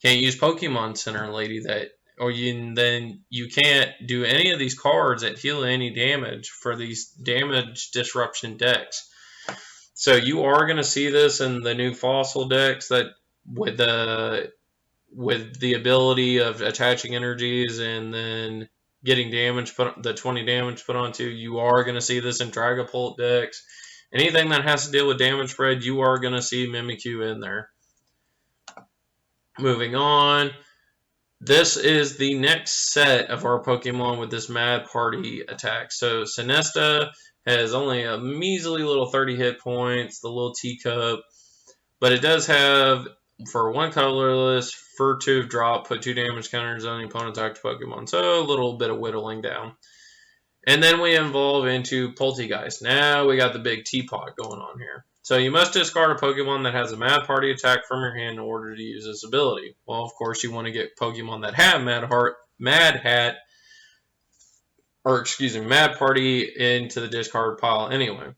Can't use Pokemon Center Lady then you can't do any of these cards that heal any damage for these damage disruption decks. So you are going to see this in the new fossil decks that with the ability of attaching energies and then getting damage the 20 damage put onto. You are going to see this in Dragapult decks. Anything that has to deal with damage spread, you are going to see Mimikyu in there. Moving on. This is the next set of our Pokemon with this Mad Party attack. So Sinesta has only a measly little 30 hit points, the little teacup. But it does have, for 1 colorless, furtive drop, put 2 damage counters on the opponent's active Pokemon. So a little bit of whittling down. And then we evolve into Poltegeist. Now we got the big teapot going on here. So you must discard a Pokemon that has a Mad Party attack from your hand in order to use this ability. Well, of course, you want to get Pokemon that have Mad Party into the discard pile anyway.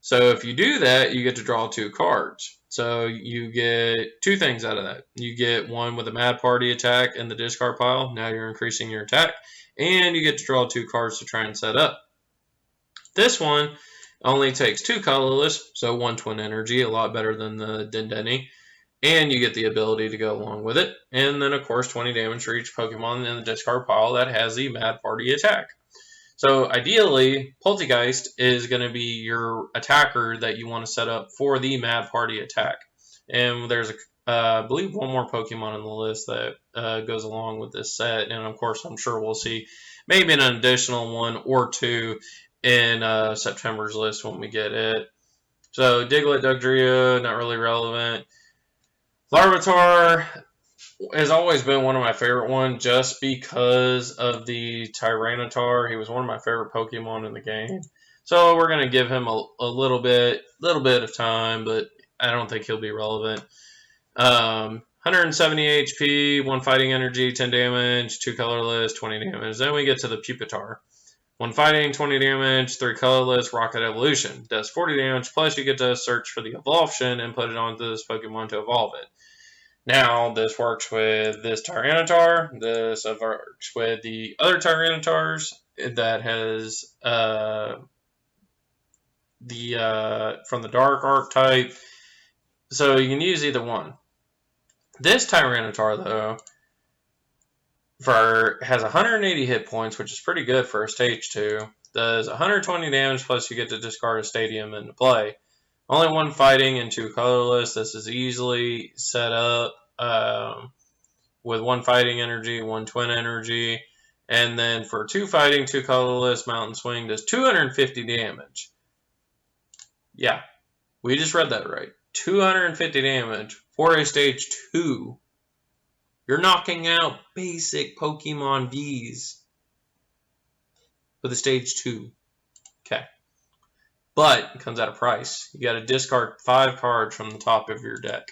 So if you do that, you get to draw 2 cards. So you get 2 things out of that. You get one with a Mad Party attack in the discard pile. Now you're increasing your attack. And you get to draw 2 cards to try and set up. This one only takes 2 colorless, so 1 twin energy, a lot better than the Dendeni. And you get the ability to go along with it. And then, of course, 20 damage for each Pokemon in the discard pile that has the Mad Party attack. So ideally, Poltegeist is going to be your attacker that you want to set up for the Mad Party attack. And there's, I believe, one more Pokemon on the list that goes along with this set. And, of course, I'm sure we'll see maybe an additional 1 or 2 in September's list when we get it. So Diglett, Dugtrio, not really relevant. Larvitar has always been one of my favorite ones just because of the Tyranitar. He was one of my favorite Pokemon in the game. So we're going to give him a little bit of time, but I don't think he'll be relevant. 170 HP, 1 fighting energy, 10 damage, 2 colorless, 20 damage. Then we get to the Pupitar. 1 fighting, 20 damage, 3 colorless, Rocket Evolution. Does 40 damage, plus you get to search for the Evolption and put it onto this Pokemon to evolve it. Now, this works with this Tyranitar. This works with the other Tyranitars that has from the Dark Archetype. So you can use either one. This Tyranitar, though, has 180 hit points, which is pretty good for a Stage 2. Does 120 damage, plus you get to discard a Stadium into play. Only 1 fighting and 2 colorless. This is easily set up with 1 fighting energy, 1 twin energy. And then for 2 fighting, 2 colorless, Mountain Swing does 250 damage. Yeah, we just read that right. 250 damage for a Stage 2. You're knocking out basic Pokemon Vs with a Stage 2. Okay. But it comes at a price. You got to discard 5 cards from the top of your deck.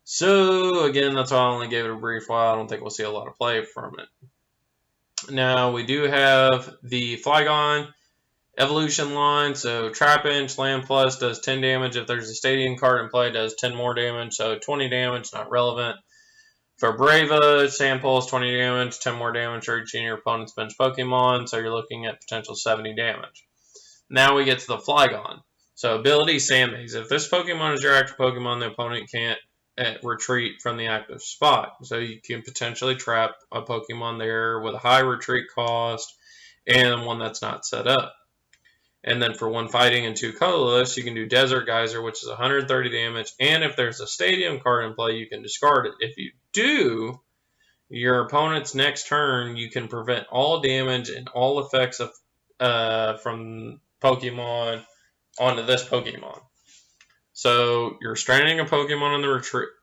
So, again, that's why I only gave it a brief while. I don't think we'll see a lot of play from it. Now, we do have the Flygon evolution line. So, Trapinch, Slam Plus does 10 damage. If there's a Stadium card in play, does 10 more damage. So, 20 damage, not relevant. For Brava, Sandpole is 20 damage, 10 more damage for each of your opponent's bench Pokemon, so you're looking at potential 70 damage. Now we get to the Flygon. So ability Sandmaze. If this Pokemon is your active Pokemon, the opponent can't retreat from the active spot. So you can potentially trap a Pokemon there with a high retreat cost and one that's not set up. And then for 1 fighting and 2 colorless, you can do Desert Geyser, which is 130 damage. And if there's a Stadium card in play, you can discard it. If you do, your opponent's next turn, you can prevent all damage and all effects of from Pokemon onto this Pokemon. So you're stranding a Pokemon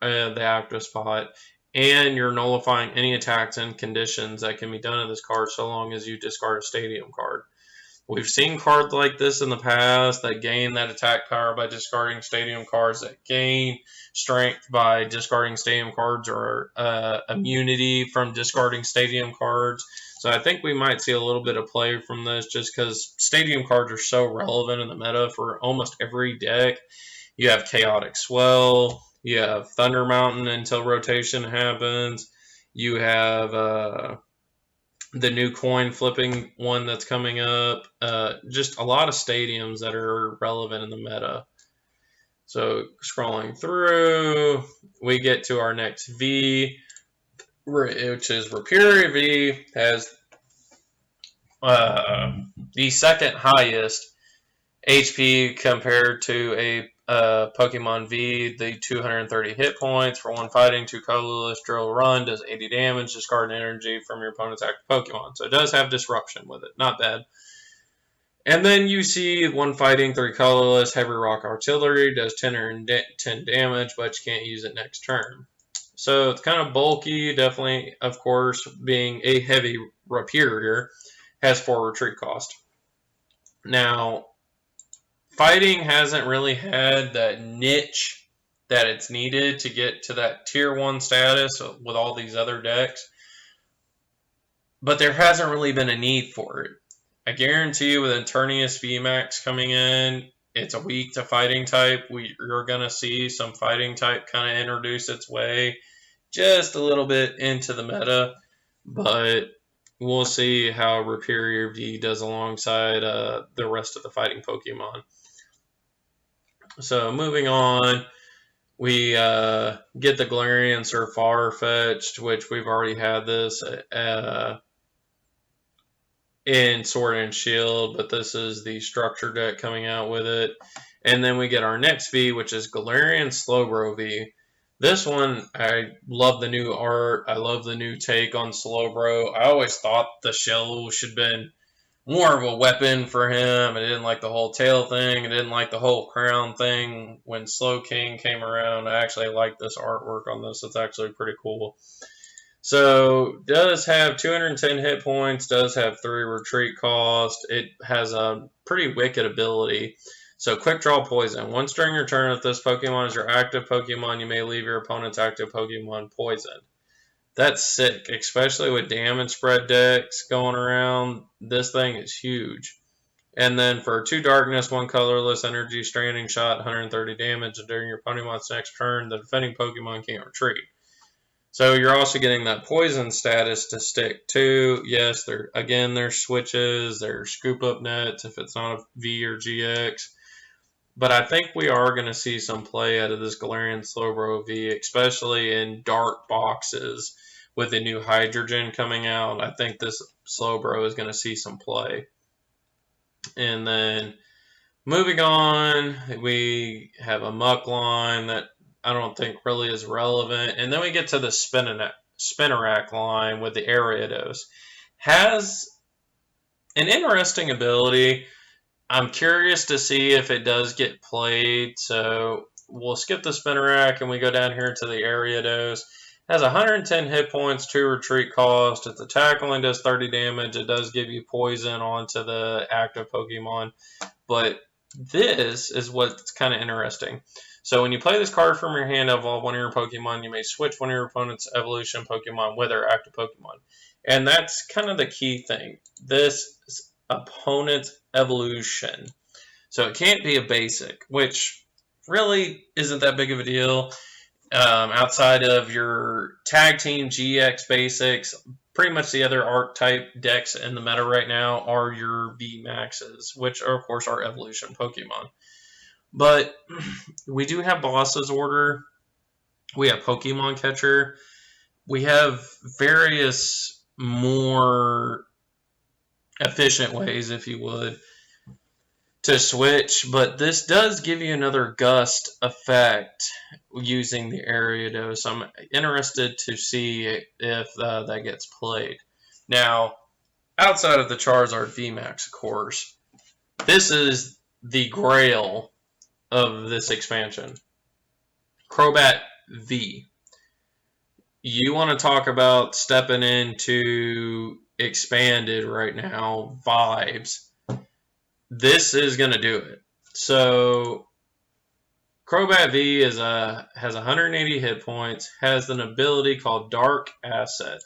in the active spot, and you're nullifying any attacks and conditions that can be done to this card so long as you discard a Stadium card. We've seen cards like this in the past that gain that attack power by discarding stadium cards, that gain strength by discarding stadium cards, or immunity from discarding stadium cards. So I think we might see a little bit of play from this just because stadium cards are so relevant in the meta for almost every deck. You have Chaotic Swell, you have Thunder Mountain until rotation happens, you have the new coin flipping one that's coming up. Just a lot of stadiums that are relevant in the meta. So scrolling through, we get to our next V, which is Rapier V, has the second highest HP compared to a Pokemon V. The 230 hit points for one fighting, 2 colorless, drill run, does 80 damage, discard energy from your opponent's active Pokemon. So it does have disruption with it, not bad. And then you see 1 fighting, 3 colorless, heavy rock artillery, does 10 damage, but you can't use it next turn. So it's kind of bulky, definitely, of course, being a heavy Rapier, has 4 retreat cost. Now, fighting hasn't really had that niche that it's needed to get to that tier 1 status with all these other decks. But there hasn't really been a need for it. I guarantee you with Eternius VMAX coming in, it's a weak to fighting type. You're going to see some fighting type kind of introduce its way just a little bit into the meta. But we'll see how Rapier V does alongside the rest of the fighting Pokemon. So moving on, we get the Galarian Sir Farfetch'd, which we've already had this in Sword and Shield, but this is the structure deck coming out with it. And then we get our next V, which is Galarian Slowbro V. This one, I love the new art. I love the new take on Slowbro. I always thought the shell should have been more of a weapon for him. I didn't like the whole tail thing. I didn't like the whole crown thing. When Slow King came around, I actually like this artwork on this. It's actually pretty cool. So, does have 210 hit points, does have 3 retreat cost. It has a pretty wicked ability. So, Quick Draw Poison. Once during your turn, if this Pokemon is your active Pokemon, you may leave your opponent's active Pokemon poisoned. That's sick, especially with damage spread decks going around. This thing is huge. And then for 2 darkness, 1 colorless, energy stranding shot, 130 damage, and during your Pokemon's next turn, the defending Pokemon can't retreat. So you're also getting that poison status to stick too. Yes, there's switches, there's scoop up nets if it's not a V or GX. But I think we are going to see some play out of this Galarian Slowbro V, especially in dark boxes with the new hydrogen coming out. I think this Slowbro is going to see some play. And then moving on, we have a Muck line that I don't think really is relevant. And then we get to the Spinarak line with the Ariados. Has an interesting ability. I'm curious to see if it does get played. So we'll skip the Spinarak and we go down here to the Ariados. Has 110 hit points, 2 retreat cost. Its attack only does 30 damage. It does give you poison onto the active Pokemon. But this is what's kind of interesting. So when you play this card from your hand, evolve one of your Pokemon, you may switch one of your opponent's evolution Pokemon with their active Pokemon. And that's kind of the key thing. This is opponent's evolution. So it can't be a basic, which really isn't that big of a deal. Outside of your tag team GX basics, pretty much the other archetype decks in the meta right now are your VMAXs, which are, of course, are evolution Pokemon. But we do have Boss's Order. We have Pokemon Catcher. We have various more efficient ways, if you would, to switch. But this does give you another gust effect using the Ariados. I'm interested to see if that gets played. Now, outside of the Charizard VMAX, of course, this is the grail of this expansion. Crobat V. You want to talk about stepping into expanded right now vibes. this is going to do it. So Crobat V has 180 hit points, has an ability called Dark Asset.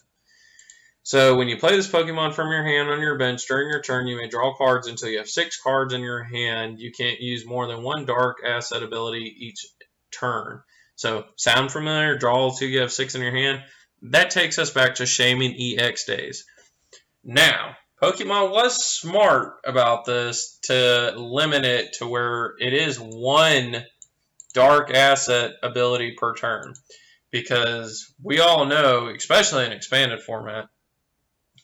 So when you play this Pokemon from your hand on your bench during your turn, you may draw cards until you have 6 cards in your hand. You can't use more than one Dark Asset ability each turn. So sound familiar? Draw until you have 6 in your hand. That takes us back to Shaman EX days. Now, Pokemon was smart about this to limit it to where it is one Dark Asset ability per turn. Because we all know, especially in expanded format,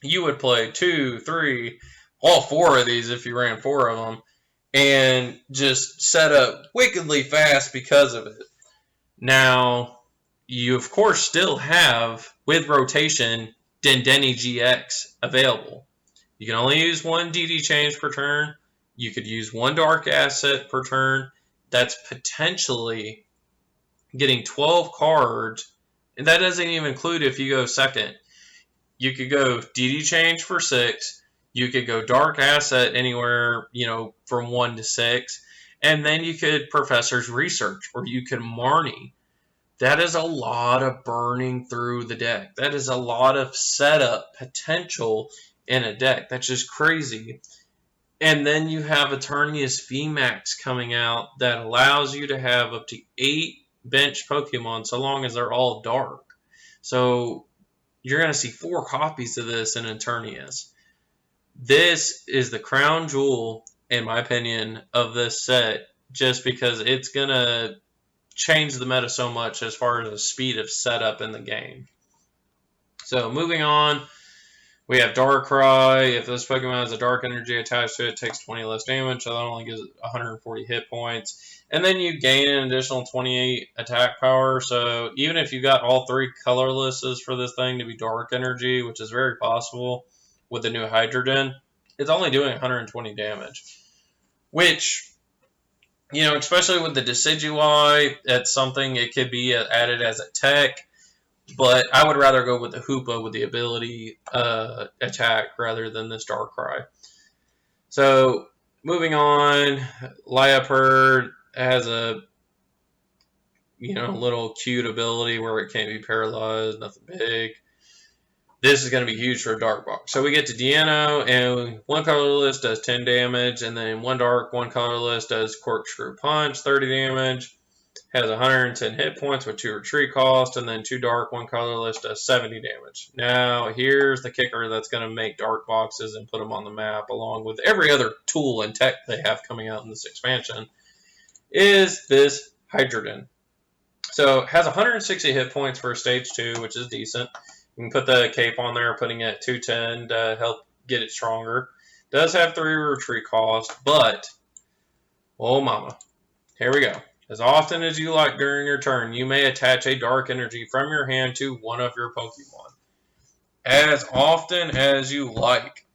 you would play 2, 3, all 4 of these if you ran 4 of them, and just set up wickedly fast because of it. Now, you of course still have, with rotation, Dendeni GX available. You can only use one DD change per turn. You could use one Dark Asset per turn. That's potentially getting 12 cards, and that doesn't even include if you go second. You could go DD change for 6. You could go Dark Asset anywhere, from 1 to 6. And then you could Professor's Research, or you could Marnie. That is a lot of burning through the deck. That is a lot of setup potential in a deck. That's just crazy. And then you have Eternius VMAX coming out that allows you to have up to 8 bench Pokemon so long as they're all dark. So you're going to see 4 copies of this in Eternius. This is the crown jewel, in my opinion, of this set, just because it's going to change the meta so much as far as the speed of setup in the game. So moving on, we have Darkrai. If this Pokemon has a Dark Energy attached to it, it takes 20 less damage, so that only gives it 140 hit points. And then you gain an additional 28 attack power, so even if you got all 3 colorlesses for this thing to be Dark Energy, which is very possible with the new Hydrogen, it's only doing 120 damage. Which, especially with the Decidueye, that's something it could be added as a tech. But I would rather go with the Hoopa with the ability attack rather than this Darkrai. So, moving on, Liepard has a little cute ability where it can't be paralyzed, nothing big. This is going to be huge for a Dark Box. So we get to Deino, and one colorless does 10 damage, and then one dark, one colorless does Corkscrew Punch, 30 damage. Has 110 hit points with 2 retreat cost, and then 2 dark, 1 colorless does 70 damage. Now, here's the kicker that's going to make Dark Boxes and put them on the map, along with every other tool and tech they have coming out in this expansion, is this Hydrogen. So, it has 160 hit points for Stage 2, which is decent. You can put the cape on there, putting it at 210 to help get it stronger. Does have 3 retreat cost, but, oh mama, here we go. As often as you like during your turn, you may attach a Dark Energy from your hand to one of your Pokemon. As often as you like.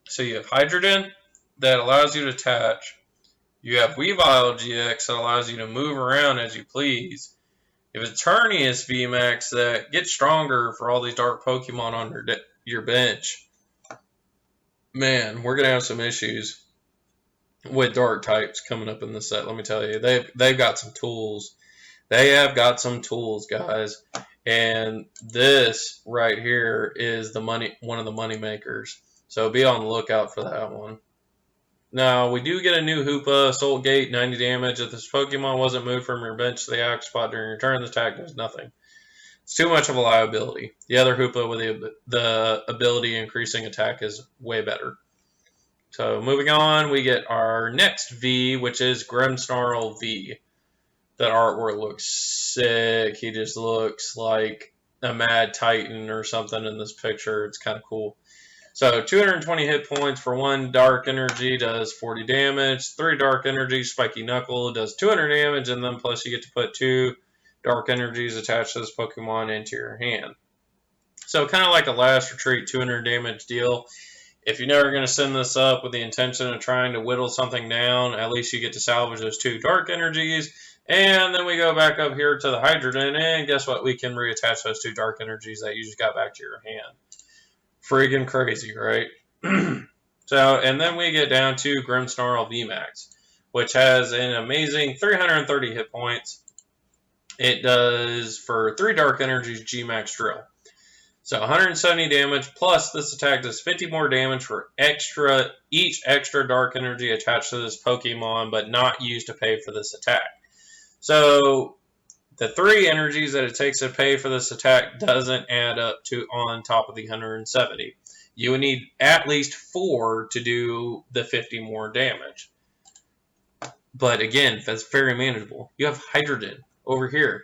So you have Hydrogen that allows you to attach. You have Weavile GX that allows you to move around as you please. You have Eternius VMAX that gets stronger for all these dark Pokemon on your bench. Man, we're going to have some issues with dark types coming up in the set. Let me tell you, they've got some tools. They have got some tools, guys. And this right here is one of the money makers. So be on the lookout for that one. Now, we do get a new Hoopa, Soul Gate, 90 damage. If this Pokemon wasn't moved from your bench to the active spot during your turn, the attack does nothing. It's too much of a liability. The other Hoopa with the ability increasing attack is way better. So moving on, we get our next V, which is Grimmsnarl V. That artwork looks sick. He just looks like a Mad Titan or something in this picture. It's kind of cool. So 220 hit points for 1 Dark Energy, does 40 damage. 3 Dark Energy, Spiky Knuckle, does 200 damage, and then plus you get to put 2 Dark Energies attached to this Pokemon into your hand. So kind of like a Last Retreat 200 damage deal. If you're never going to send this up with the intention of trying to whittle something down, at least you get to salvage those 2 Dark Energies. And then we go back up here to the Hydrogen, and guess what? We can reattach those 2 Dark Energies that you just got back to your hand. Friggin' crazy, right? So, and then we get down to Grimmsnarl VMAX, which has an amazing 330 hit points. It does, for 3 Dark Energies, G-Max Drill. So 170 damage, plus this attack does 50 more damage for each extra Dark Energy attached to this Pokemon, but not used to pay for this attack. So the 3 energies that it takes to pay for this attack doesn't add up to on top of the 170. You would need at least 4 to do the 50 more damage. But again, that's very manageable. You have Hydrogen over here,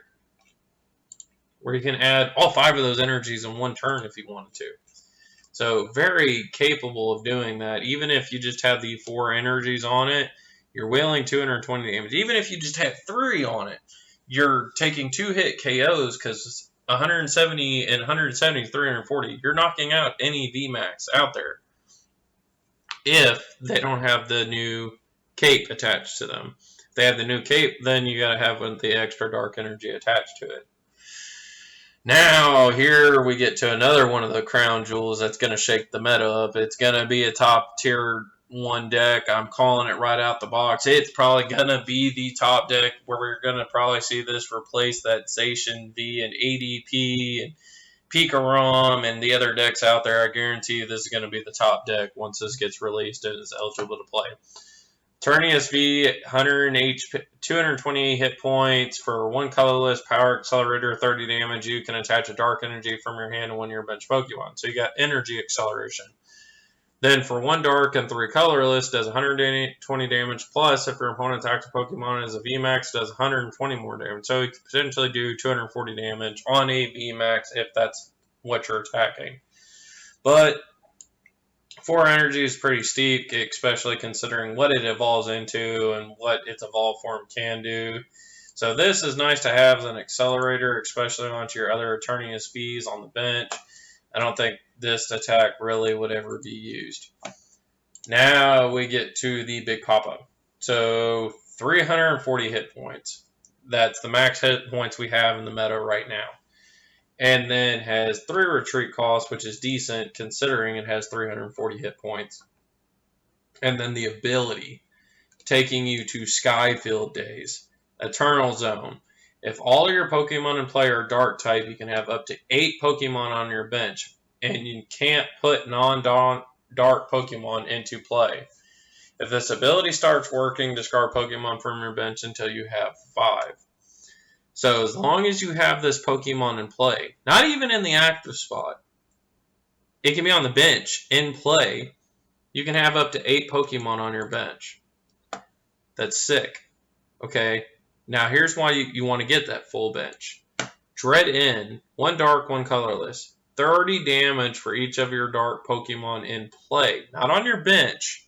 where you can add all 5 of those energies in one turn if you wanted to. So very capable of doing that. Even if you just have the 4 energies on it, you're wheeling 220 damage. Even if you just have 3 on it, you're taking 2-hit KOs, because 170 and 170 is 340. You're knocking out any VMAX out there if they don't have the new cape attached to them. If they have the new cape, then you gotta have the extra Dark Energy attached to it. Now, here we get to another one of the crown jewels that's going to shake the meta up. It's going to be a top tier 1 deck. I'm calling it right out the box. It's probably going to be the top deck where we're going to probably see this replace that Zacian V and ADP and Pikarom and the other decks out there. I guarantee you this is going to be the top deck once this gets released and is eligible to play. Turnius V, 220 hit points for 1 colorless, power accelerator, 30 damage. You can attach a Dark Energy from your hand to one of your bench Pokemon. So you got energy acceleration. Then for 1 dark and 3 colorless, does 120 damage. Plus, if your opponent attacks a Pokemon as a VMAX, does 120 more damage. So you could potentially do 240 damage on a VMAX if that's what you're attacking. But 4 energy is pretty steep, especially considering what it evolves into and what its evolved form can do. So this is nice to have as an accelerator, especially onto your other Eternius Vs on the bench. I don't think this attack really would ever be used. Now we get to the big pop-up. So 340 hit points. That's the max hit points we have in the meta right now. And then has 3 retreat costs, which is decent considering it has 340 hit points. And then the ability, taking you to Skyfield Days, Eternal Zone. If all your Pokemon in play are Dark type, you can have up to 8 Pokemon on your bench, and you can't put non-Dark Pokemon into play. If this ability starts working, discard Pokemon from your bench until you have 5. So as long as you have this Pokemon in play, not even in the active spot, it can be on the bench in play, you can have up to 8 Pokemon on your bench. That's sick. Okay, now here's why you want to get that full bench. Dread in, 1 dark, 1 colorless. 30 damage for each of your dark Pokemon in play. Not on your bench,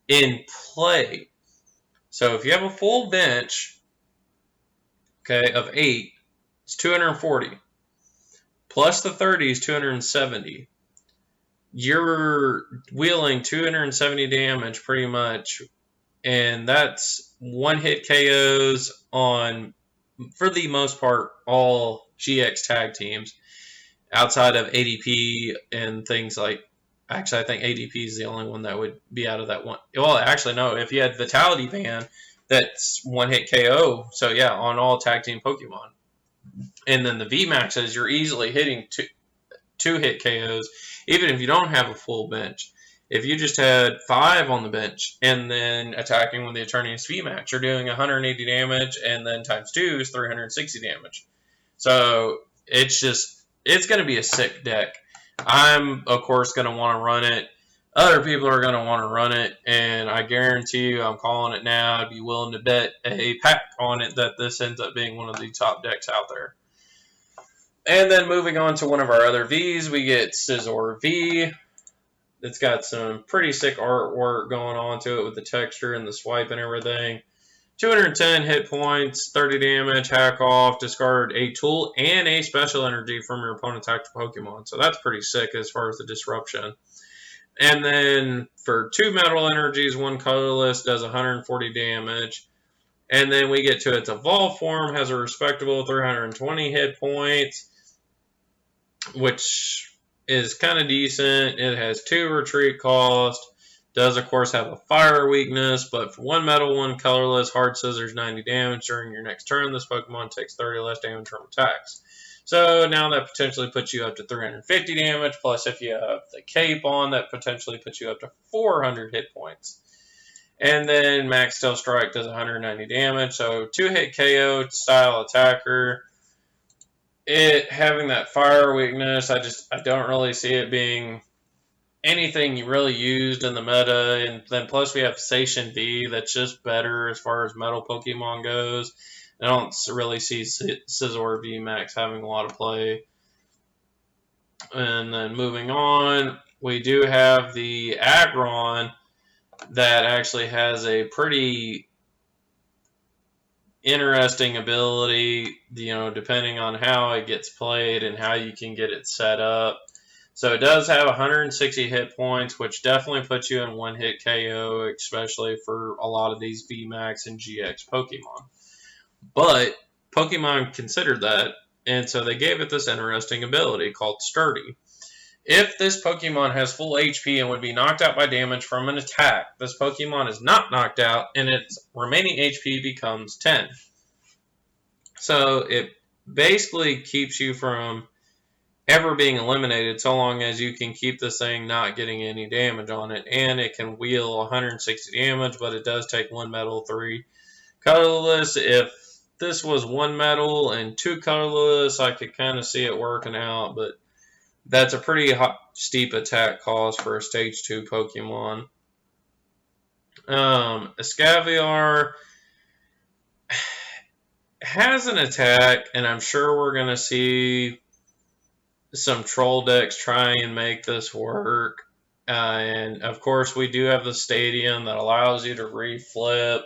in play. So if you have a full bench, okay, of 8, it's 240. Plus the 30 is 270. You're wheeling 270 damage pretty much. And that's 1-hit KOs on, for the most part, all GX tag teams. Outside of ADP and things like, actually I think ADP is the only one that would be out of that one. Well, actually no, if you had Vitality Band, that's 1-hit KO. So yeah, on all tag team Pokemon. And then the VMAXs, you're easily hitting 2-hit KOs, even if you don't have a full bench. If you just had 5 on the bench and then attacking with the Eternius VMAX, you're doing 180 damage, and then times 2 is 360 damage. So it's going to be a sick deck. I'm, of course, going to want to run it. Other people are going to want to run it, and I guarantee you, I'm calling it now, I'd be willing to bet a pack on it that this ends up being one of the top decks out there. And then moving on to one of our other Vs, we get Scizor V. It's got some pretty sick artwork going on to it with the texture and the swipe and everything. 210 hit points, 30 damage, hack off, discard a tool and a special energy from your opponent's active Pokemon. So that's pretty sick as far as the disruption. And then for 2 metal energies, 1 colorless, does 140 damage. And then we get to its evolved form, has a respectable 320 hit points, which is kind of decent. It has 2 retreat cost, Does, of course, have a fire weakness, but for 1 metal, 1 colorless, hard scissors, 90 damage. During your next turn, this Pokemon takes 30 less damage from attacks. So now that potentially puts you up to 350 damage, plus if you have the cape on, that potentially puts you up to 400 hit points. And then Max Steel Strike does 190 damage, so 2-hit KO style attacker. It having that fire weakness, I don't really see it being anything you really used in the meta, and then plus we have Station V that's just better as far as metal Pokemon goes. I don't really see Scizor V Max having a lot of play. And then moving on, we do have the Aggron that actually has a pretty interesting ability, depending on how it gets played and how you can get it set up. So it does have 160 hit points, which definitely puts you in 1-hit KO, especially for a lot of these VMAX and GX Pokemon. But Pokemon considered that, and so they gave it this interesting ability called Sturdy. If this Pokemon has full HP and would be knocked out by damage from an attack, this Pokemon is not knocked out, and its remaining HP becomes 10. So it basically keeps you from ever being eliminated so long as you can keep this thing not getting any damage on it. And it can wheel 160 damage, but it does take 1 metal, 3 colorless. If this was 1 metal and 2 colorless, I could kind of see it working out, but that's a pretty steep attack cost for a stage 2 Pokemon. Escaviar has an attack, and I'm sure we're going to see some troll decks try and make this work. And of course, we do have the stadium that allows you to reflip.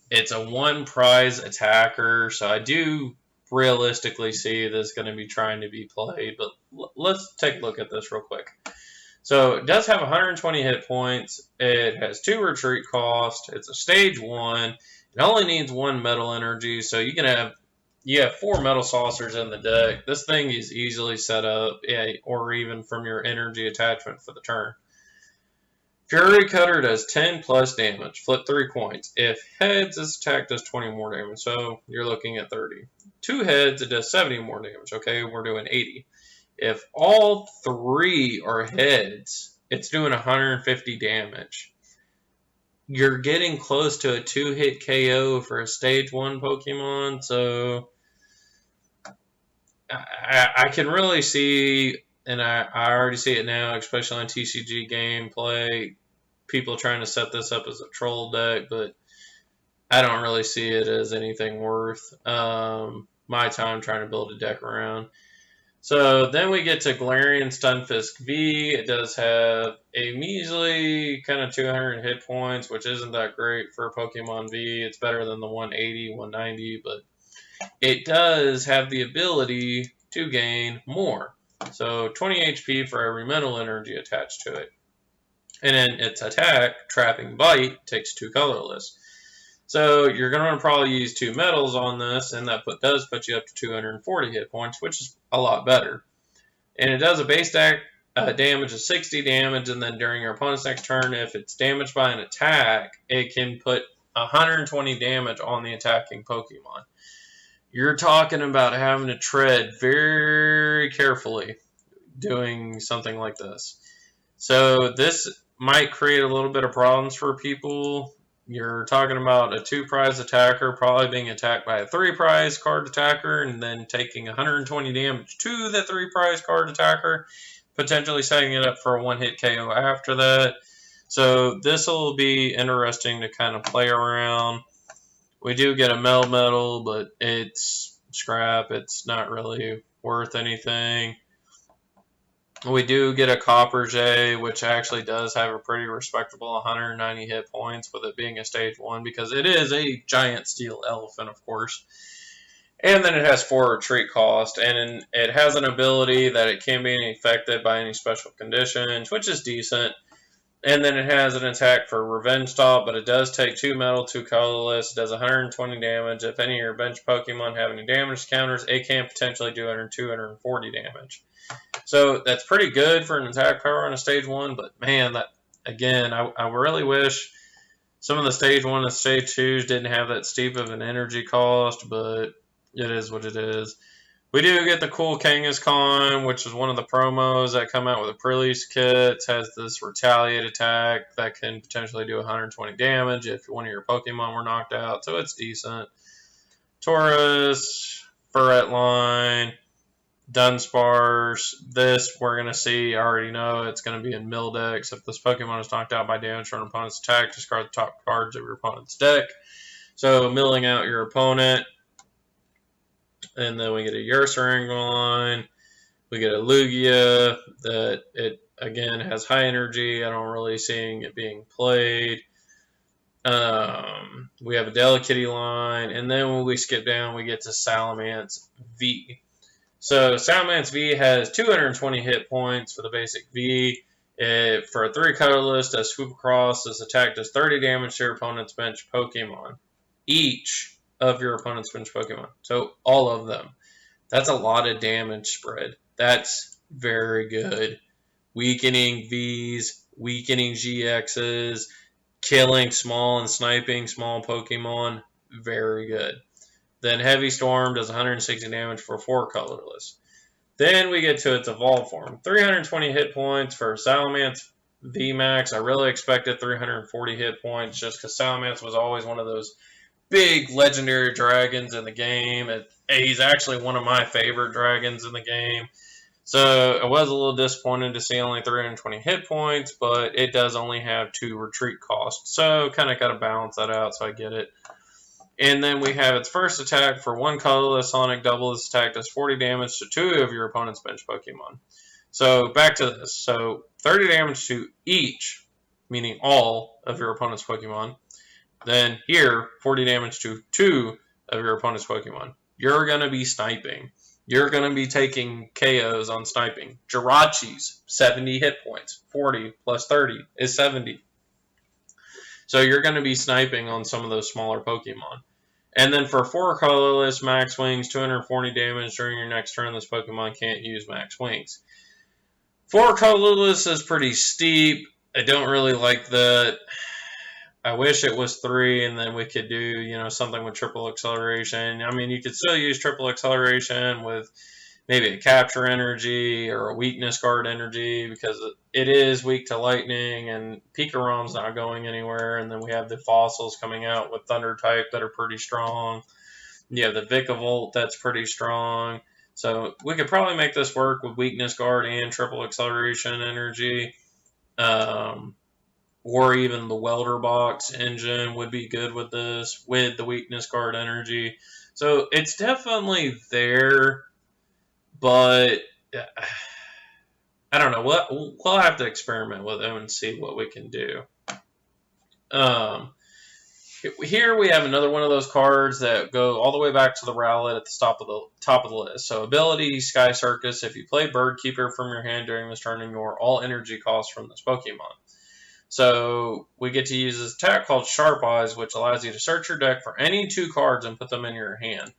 It's a 1 prize attacker, so I do realistically see this going to be trying to be played. But let's take a look at this real quick. So it does have 120 hit points. It has 2 retreat cost. It's a stage 1. It only needs 1 metal energy, so you have 4 metal saucers in the deck. This thing is easily set up, or even from your energy attachment for the turn. Fury Cutter does 10 plus damage. Flip 3 coins. If heads, this attack does 20 more damage, so you're looking at 30. 2 heads, it does 70 more damage. Okay, we're doing 80. If all 3 are heads, it's doing 150 damage. You're getting close to a 2-hit KO for a stage 1 Pokemon, so I can really see, and I already see it now, especially on TCG gameplay, people trying to set this up as a troll deck, but I don't really see it as anything worth my time trying to build a deck around. So then we get to Galarian Stunfisk V. It does have a measly kind of 200 hit points, which isn't that great for Pokemon V. It's better than the 180, 190, but it does have the ability to gain more. So 20 HP for every mental energy attached to it. And then its attack, Trapping Bite, takes 2 colorless. So you're going to probably use 2 metals on this, and that does put you up to 240 hit points, which is a lot better. And it does a base damage of 60 damage, and then during your opponent's next turn, if it's damaged by an attack, it can put 120 damage on the attacking Pokemon. You're talking about having to tread very carefully doing something like this. So this might create a little bit of problems for people. You're talking about a 2-prize attacker probably being attacked by a 3-prize card attacker and then taking 120 damage to the 3-prize card attacker, potentially setting it up for a 1-hit KO after that. So this will be interesting to kind of play around. We do get a Melmetal, but it's scrap. It's not really worth anything. We do get a Copper J, which actually does have a pretty respectable 190 hit points with it being a stage 1 because it is a giant steel elephant, of course. And then it has 4 retreat cost, and it has an ability that it can be affected by any special conditions, which is decent. And then it has an attack for Revenge Stop, but it does take 2 metal, 2 colorless. It does 120 damage. If any of your bench Pokemon have any damage counters, it can potentially do 240 damage. So that's pretty good for an attack power on a stage 1, but man, again, I really wish some of the stage 1 and stage 2s didn't have that steep of an energy cost, but it is what it is. We do get the cool Kangaskhan, which is one of the promos that come out with a pre-release kit. It has this retaliate attack that can potentially do 120 damage if one of your Pokemon were knocked out, so it's decent. Taurus, Furret Line, Dunsparce. This we're going to see, I already know it's going to be in mill decks. If this Pokemon is knocked out by damage from an opponent's attack, discard the top cards of your opponent's deck. So milling out your opponent. And then we get a Ursaring line. We get a Lugia that it again has high energy. I don't really see it being played. We have a Delicatty line, and then when we skip down, we get to Salamence V. So Salamence V has 220 hit points for the basic V. For a 3 colorless, does swoop across. This attack does 30 damage to your opponent's bench Pokemon. Each of your opponent's bench Pokemon. So all of them. That's a lot of damage spread. That's very good. Weakening Vs, weakening GXs, killing small and sniping small Pokemon. Very good. Then Heavy Storm does 160 damage for 4 colorless. Then we get to its evolved form. 320 hit points for Salamence VMAX. I really expected 340 hit points just because Salamence was always one of those big legendary dragons in the game. He's actually one of my favorite dragons in the game. So I was a little disappointed to see only 320 hit points, but it does only have 2 retreat costs. So kind of got to balance that out, so I get it. And then we have its first attack for 1 colorless Sonic Double. This attack does 40 damage to 2 of your opponent's bench Pokemon. So back to this. So 30 damage to each, meaning all of your opponent's Pokemon. Then here, 40 damage to 2 of your opponent's Pokemon. You're going to be sniping. You're going to be taking KOs on sniping. Jirachi's 70 hit points. 40 plus 30 is 70. So you're going to be sniping on some of those smaller Pokemon. And then for 4 colorless Max Wings, 240 damage during your next turn. This Pokemon can't use Max Wings. 4 colorless is pretty steep. I don't really like that. I wish it was 3, and then we could do, something with triple acceleration. I mean, you could still use triple acceleration with maybe a capture energy or a weakness guard energy because it is weak to lightning, and Picarom's not going anywhere. And then we have the fossils coming out with Thunder type that are pretty strong. You have the Vikavolt that's pretty strong. So we could probably make this work with weakness guard and triple acceleration energy. Or even the Welder Box engine would be good with this, with the weakness guard energy. So it's definitely there, but I don't know. We'll have to experiment with them and see what we can do. Here we have another one of those cards that go all the way back to the Rowlet at the top of the list. So ability, Sky Circus. If you play Bird Keeper from your hand during this turn, ignore all energy costs from this Pokemon. So we get to use this attack called Sharp Eyes, which allows you to search your deck for any 2 cards and put them in your hand.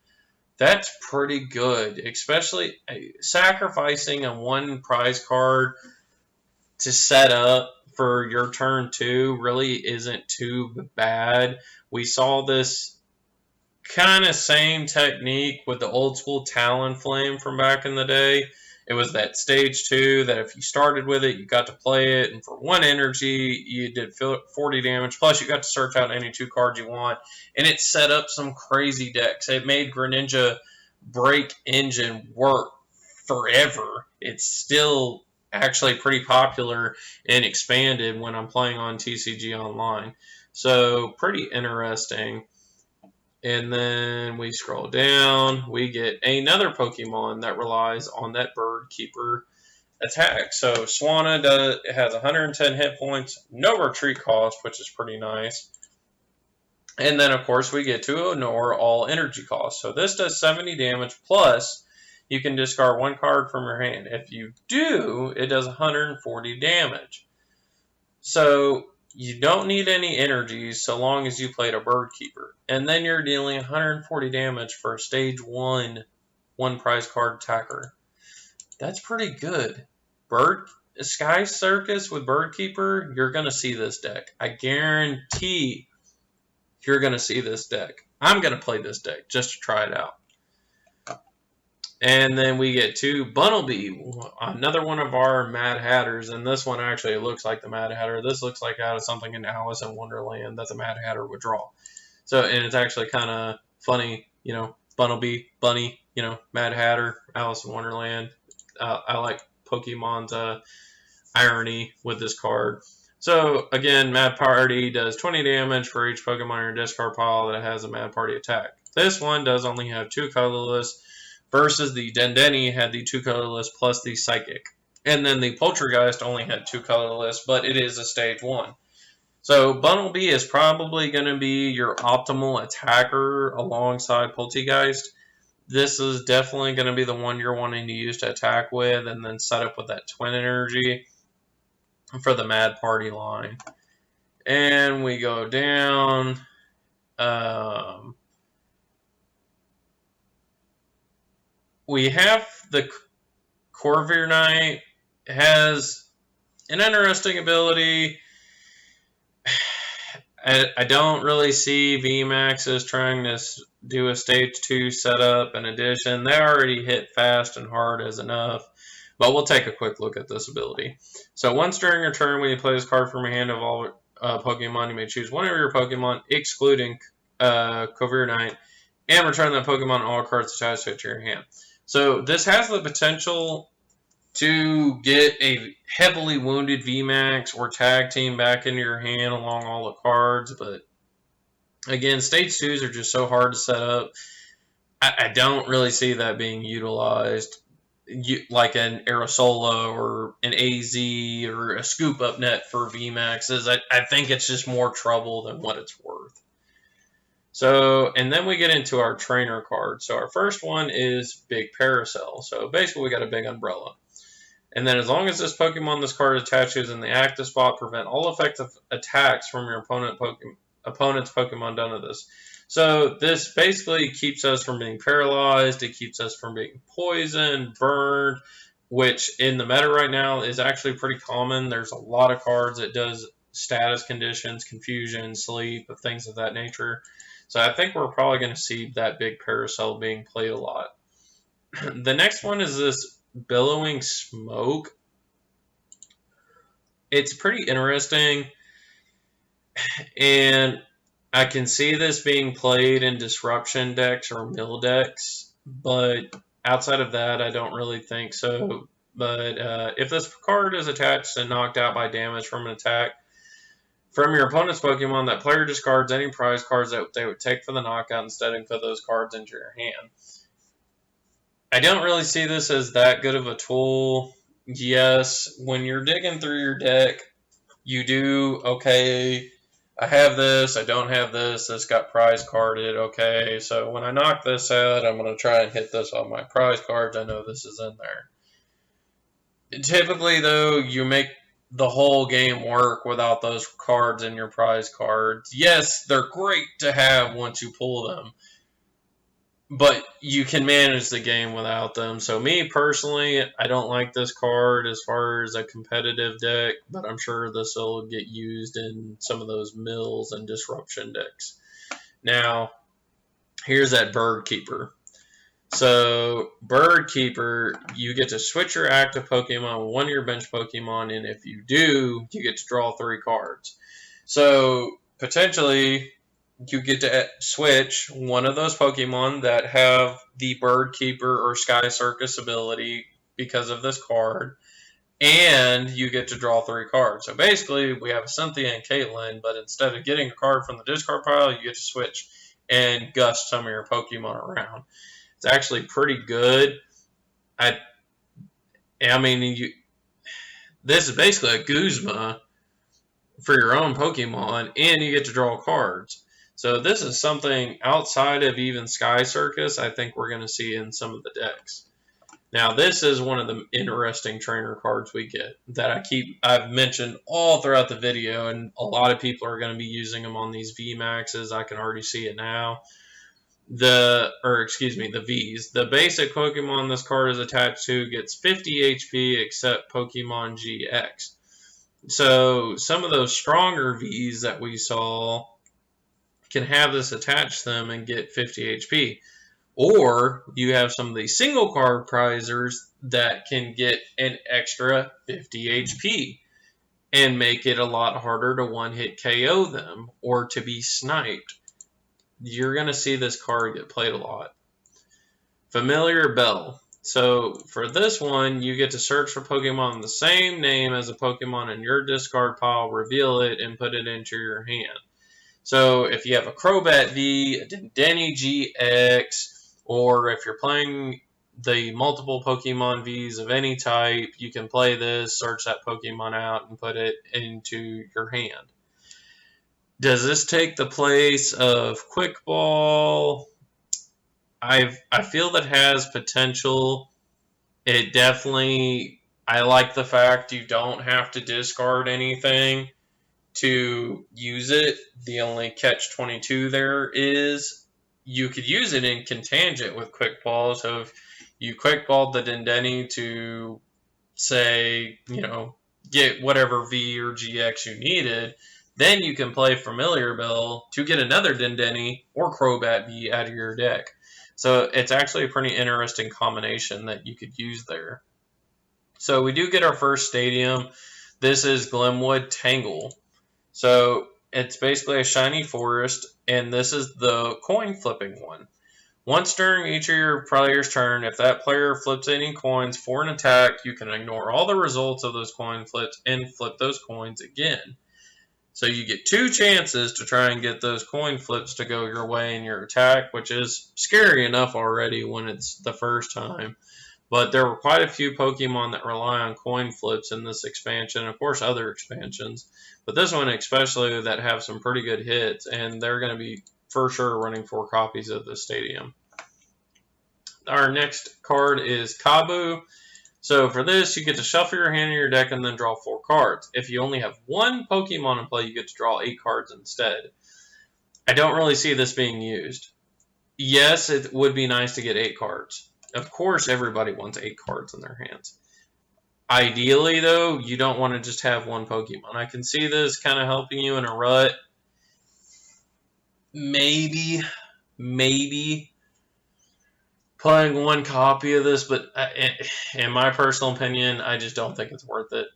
That's pretty good, especially sacrificing a 1 prize card to set up for your turn 2 really isn't too bad. We saw this kind of same technique with the old school Talonflame from back in the day. It was that stage 2 that if you started with it, you got to play it, and for 1 energy, you did 40 damage, plus you got to search out any 2 cards you want, and it set up some crazy decks. It made Greninja Break Engine work forever. It's still actually pretty popular and expanded when I'm playing on TCG Online. So, pretty interesting. And then we scroll down, we get another Pokemon that relies on that Bird Keeper attack. So Swanna has 110 hit points, no retreat cost, which is pretty nice. And then, of course, we get to ignore all energy costs. So this does 70 damage, plus you can discard 1 card from your hand. If you do, it does 140 damage. So you don't need any energies so long as you played a Bird Keeper. And then you're dealing 140 damage for a stage 1 prize card attacker. That's pretty good. Sky Circus with Birdkeeper, you're going to see this deck. I guarantee you're going to see this deck. I'm going to play this deck just to try it out. And then we get to Bunnelby, another one of our Mad Hatters. And this one actually looks like the Mad Hatter. This looks like out of something in Alice in Wonderland that the Mad Hatter would draw. So, and it's actually kind of funny, you know, Bunnelby, Bunny, you know, Mad Hatter, Alice in Wonderland. I like Pokemon's irony with this card. So, again, Mad Party does 20 damage for each Pokemon in your discard pile that has a Mad Party attack. This one does only have 2 colorless, versus the Dendeni had the 2 colorless plus the Psychic. And then the Poltergeist only had 2 colorless, but it is a stage 1. So Bunnelby is probably going to be your optimal attacker alongside Poltergeist. This is definitely going to be the one you're wanting to use to attack with, and then set up with that Twin Energy for the Mad Party line. And we go down. We have the Corvair Knight. Has an interesting ability. I don't really see VMAX as trying to do a stage 2 setup in addition. They already hit fast and hard as enough. But we'll take a quick look at this ability. So once during your turn, when you play this card from your hand of all Pokemon, you may choose one of your Pokemon, excluding Corvair Knight, and return that Pokemon all cards attached to it to your hand. So this has the potential to get a heavily wounded VMAX or tag team back into your hand along all the cards. But again, stage 2s are just so hard to set up. I don't really see that being utilized like an Aerosola or an AZ or a Scoop Up Net for VMAXs. I think it's just more trouble than what it's worth. So, and then we get into our trainer card. So our first one is Big Parasol. So basically we got a big umbrella. And then as long as this Pokemon this card attaches in the active spot, prevent all effective attacks from your opponent's Pokemon done to this. So this basically keeps us from being paralyzed. It keeps us from being poisoned, burned, which in the meta right now is actually pretty common. There's a lot of cards that does status conditions, confusion, sleep, things of that nature. So I think we're probably going to see that Big Parasol being played a lot. The next one is this Billowing Smoke. It's pretty interesting, and I can see this being played in disruption decks or mill decks, but outside of that, I don't really think so. But if this card is attached and knocked out by damage from an attack from your opponent's Pokemon, that player discards any prize cards that they would take for the knockout instead and put those cards into your hand. I don't really see this as that good of a tool. Yes, when you're digging through your deck, you do, okay, I have this, I don't have this got prize carded, okay, so when I knock this out, I'm going to try and hit this on my prize cards, I know this is in there. Typically, though, you make the whole game work without those cards in your prize cards. Yes, they're great to have once you pull them, but you can manage the game without them. So me personally, I don't like this card as far as a competitive deck, but I'm sure this will get used in some of those mills and disruption decks. Now, here's that Bird Keeper. So, Bird Keeper, you get to switch your active Pokemon with one of your bench Pokemon, and if you do, you get to draw 3 cards. So, potentially, you get to switch one of those Pokemon that have the Bird Keeper or Sky Circus ability because of this card, and you get to draw 3 cards. So basically, we have a Cynthia and Caitlin, but instead of getting a card from the discard pile, you get to switch and gust some of your Pokemon around. It's actually pretty good. I mean, this is basically a Guzma for your own Pokemon, and you get to draw cards. So this is something outside of even Sky Circus I think we're going to see in some of the decks. Now, this is one of the interesting trainer cards we get that I've mentioned all throughout the video, and a lot of people are going to be using them on these VMAXs. I can already see it now. the V's. The basic Pokemon this card is attached to gets 50 HP except Pokemon GX. So some of those stronger V's that we saw can have this attached to them and get 50 HP. Or you have some of these single card prizers that can get an extra 50 HP and make it a lot harder to one-hit KO them or to be sniped. You're going to see this card get played a lot. Familiar Bell. So for this one, you get to search for Pokemon the same name as a Pokemon in your discard pile, reveal it, and put it into your hand. So if you have a Crobat V, a Dendeni GX, or if you're playing the multiple Pokemon Vs of any type, you can play this, search that Pokemon out, and put it into your hand. Does this take the place of Quick Ball? I feel that has potential. It definitely, I like the fact you don't have to discard anything to use it. The only catch-22 there is you could use it in Contangent with Quick Ball. So if you Quick Balled the Dendeni to, say, get whatever V or GX you needed, then you can play Familiar Bell to get another Dendeni or Crobat V out of your deck. So it's actually a pretty interesting combination that you could use there. So we do get our first stadium. This is Glenwood Tangle. So it's basically a shiny forest, and this is the coin flipping one. Once during each of your player's turn, if that player flips any coins for an attack, you can ignore all the results of those coin flips and flip those coins again. So you get 2 chances to try and get those coin flips to go your way in your attack, which is scary enough already when it's the first time. But there were quite a few Pokemon that rely on coin flips in this expansion, of course other expansions. But this one especially that have some pretty good hits, and they're going to be for sure running 4 copies of this stadium. Our next card is Kabu. So for this, you get to shuffle your hand in your deck and then draw 4 cards. If you only have 1 Pokemon in play, you get to draw 8 cards instead. I don't really see this being used. Yes, it would be nice to get 8 cards. Of course, everybody wants 8 cards in their hands. Ideally, though, you don't want to just have 1 Pokemon. I can see this kind of helping you in a rut. Maybe playing 1 copy of this, but in my personal opinion, I just don't think it's worth it.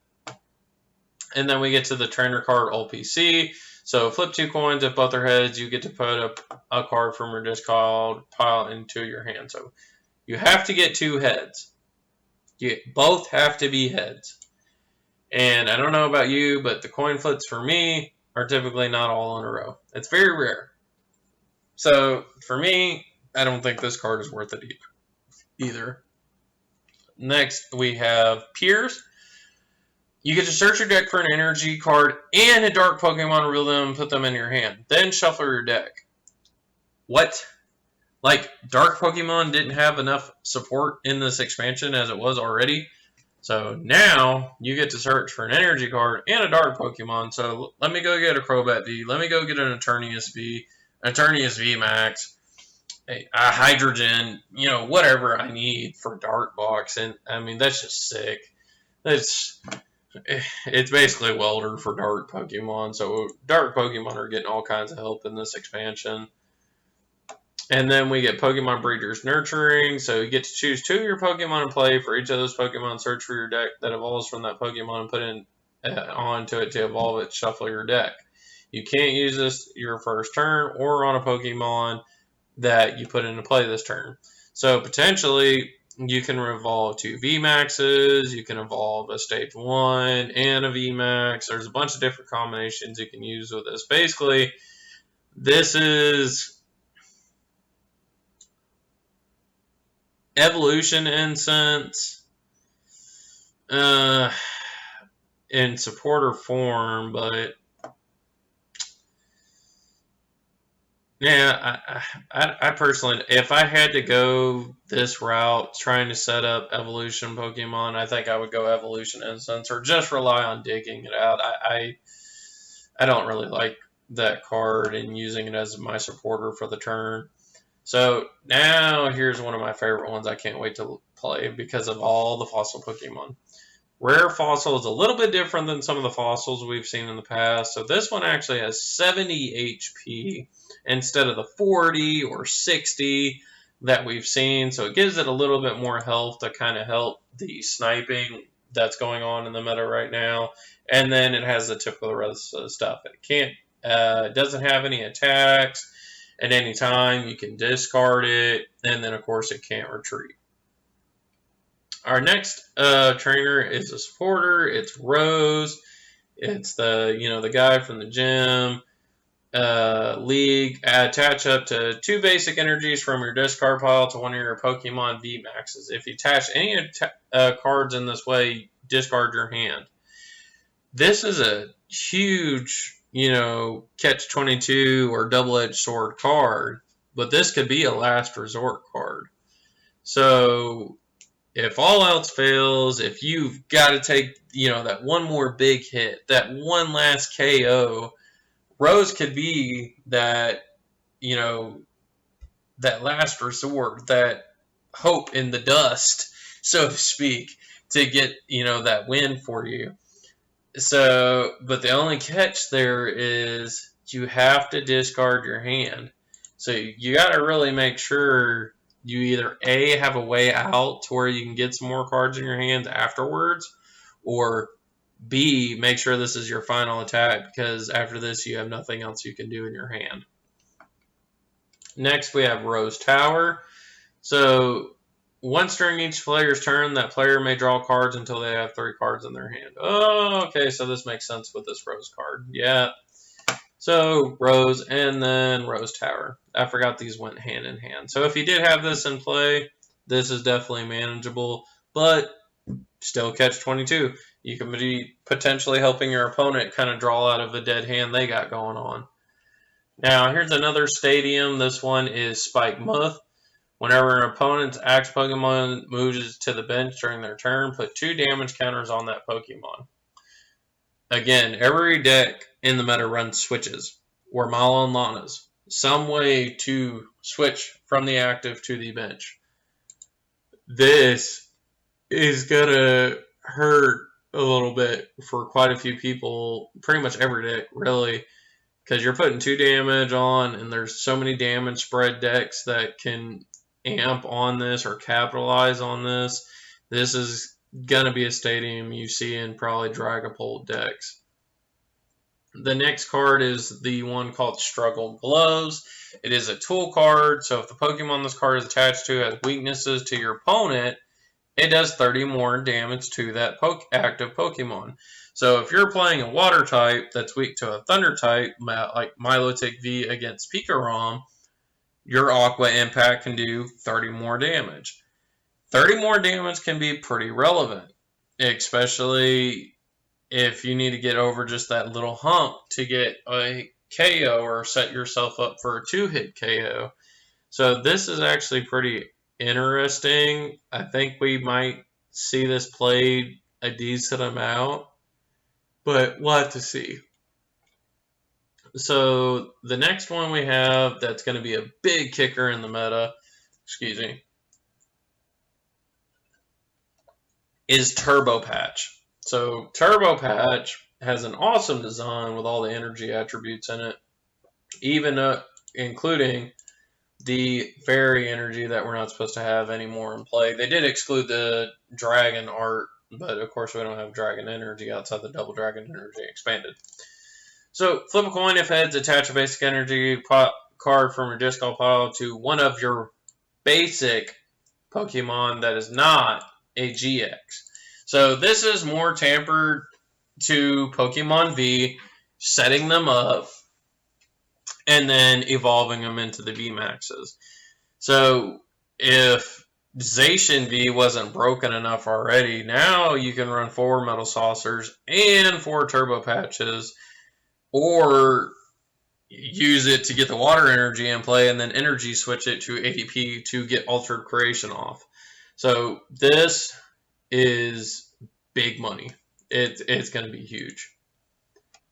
And then we get to the trainer card OPC. So flip 2 coins. If both are heads, you get to put a card from your discard pile into your hand. So you have to get 2 heads. You both have to be heads. And I don't know about you, but the coin flips for me are typically not all in a row. It's very rare. So for me, I don't think this card is worth it either. Next, we have Piers. You get to search your deck for an energy card and a dark Pokemon, reveal them, and put them in your hand. Then shuffle your deck. What? Like, dark Pokemon didn't have enough support in this expansion as it was already. So now you get to search for an energy card and a dark Pokemon. So let me go get a Crobat V. Let me go get an Eternius V. Eternius V Max. A Hydrogen. Whatever I need for Dark Box. And, I mean, that's just sick. It's basically welder for dark Pokemon. So dark Pokemon are getting all kinds of help in this expansion. And then we get Pokemon Breeders Nurturing. So you get to choose 2 of your Pokemon to play. For each of those Pokemon, search for your deck that evolves from that Pokemon and put in onto it to evolve it. Shuffle your deck. You can't use this your first turn or on a Pokemon that you put into play this turn. So potentially you can evolve 2 VMAXs. You can evolve a Stage 1 and a VMAX. There's a bunch of different combinations you can use with this. Basically, this is Evolution Incense in supporter form, but yeah, I personally, if I had to go this route trying to set up Evolution Pokemon, I think I would go Evolution Incense or just rely on digging it out. I don't really like that card and using it as my supporter for the turn. So now here's one of my favorite ones I can't wait to play because of all the fossil Pokemon. Rare Fossil is a little bit different than some of the fossils we've seen in the past. So this one actually has 70 HP instead of the 40 or 60 that we've seen. So it gives it a little bit more health to kind of help the sniping that's going on in the meta right now. And then it has the typical rest of the stuff. It doesn't have any attacks at any time. You can discard it, and then of course it can't retreat. Our next trainer is a supporter. It's Rose. It's the guy from the gym league. Attach up to 2 basic energies from your discard pile to one of your Pokemon V maxes. If you attach any cards in this way, discard your hand. This is a huge, catch-22 or double-edged sword card, but this could be a last resort card. So if all else fails, if you've got to take, that one more big hit, that one last KO, Rose could be that, that last resort, that hope in the dust, so to speak, to get, that win for you. So, but the only catch there is you have to discard your hand. So you got to really make sure you either A, have a way out to where you can get some more cards in your hands afterwards, or B, make sure this is your final attack, because after this you have nothing else you can do in your hand. Next we have Rose Tower. So once during each player's turn, that player may draw cards until they have 3 cards in their hand. Oh, okay, so this makes sense with this Rose card. Yeah. So Rose and then Rose Tower. I forgot these went hand in hand. So if you did have this in play, this is definitely manageable, but still catch-22. You can be potentially helping your opponent kind of draw out of a dead hand they got going on. Now, here's another stadium. This one is Spike Muth. Whenever an opponent's axe Pokemon moves to the bench during their turn, put 2 damage counters on that Pokemon. Again, every deck in the meta runs switches, or Mala and Lana's. Some way to switch from the active to the bench. This is going to hurt a little bit for quite a few people, pretty much every deck, really, because you're putting 2 damage on, and there's so many damage spread decks that can amp on this or capitalize on this. This is going to be a stadium you see in probably Dragapult decks. The next card is the one called Struggle Gloves. It is a tool card, so if the Pokemon this card is attached to has weaknesses to your opponent, it does 30 more damage to that active Pokemon. So if you're playing a water type that's weak to a thunder type, like Milotic V against Pikarom, your Aqua Impact can do 30 more damage. 30 more damage can be pretty relevant, especially if you need to get over just that little hump to get a KO or set yourself up for a 2-hit KO. So this is actually pretty interesting. I think we might see this played a decent amount, but we'll have to see. So the next one we have that's going to be a big kicker in the meta, is Turbo Patch. So Turbo Patch has an awesome design with all the energy attributes in it, even including the fairy energy that we're not supposed to have anymore in play. They did exclude the dragon art, but of course we don't have dragon energy outside the double dragon energy expanded. So flip a coin. If heads, attach a basic energy card from your discard pile to one of your basic Pokemon that is not a GX. So this is more tampered to Pokemon V, setting them up and then evolving them into the VMAXs. So if Zacian V wasn't broken enough already, now you can run 4 Metal Saucers and 4 Turbo Patches, or use it to get the water energy in play and then energy switch it to ATP to get Altered Creation off. So this is big money. It's going to be huge.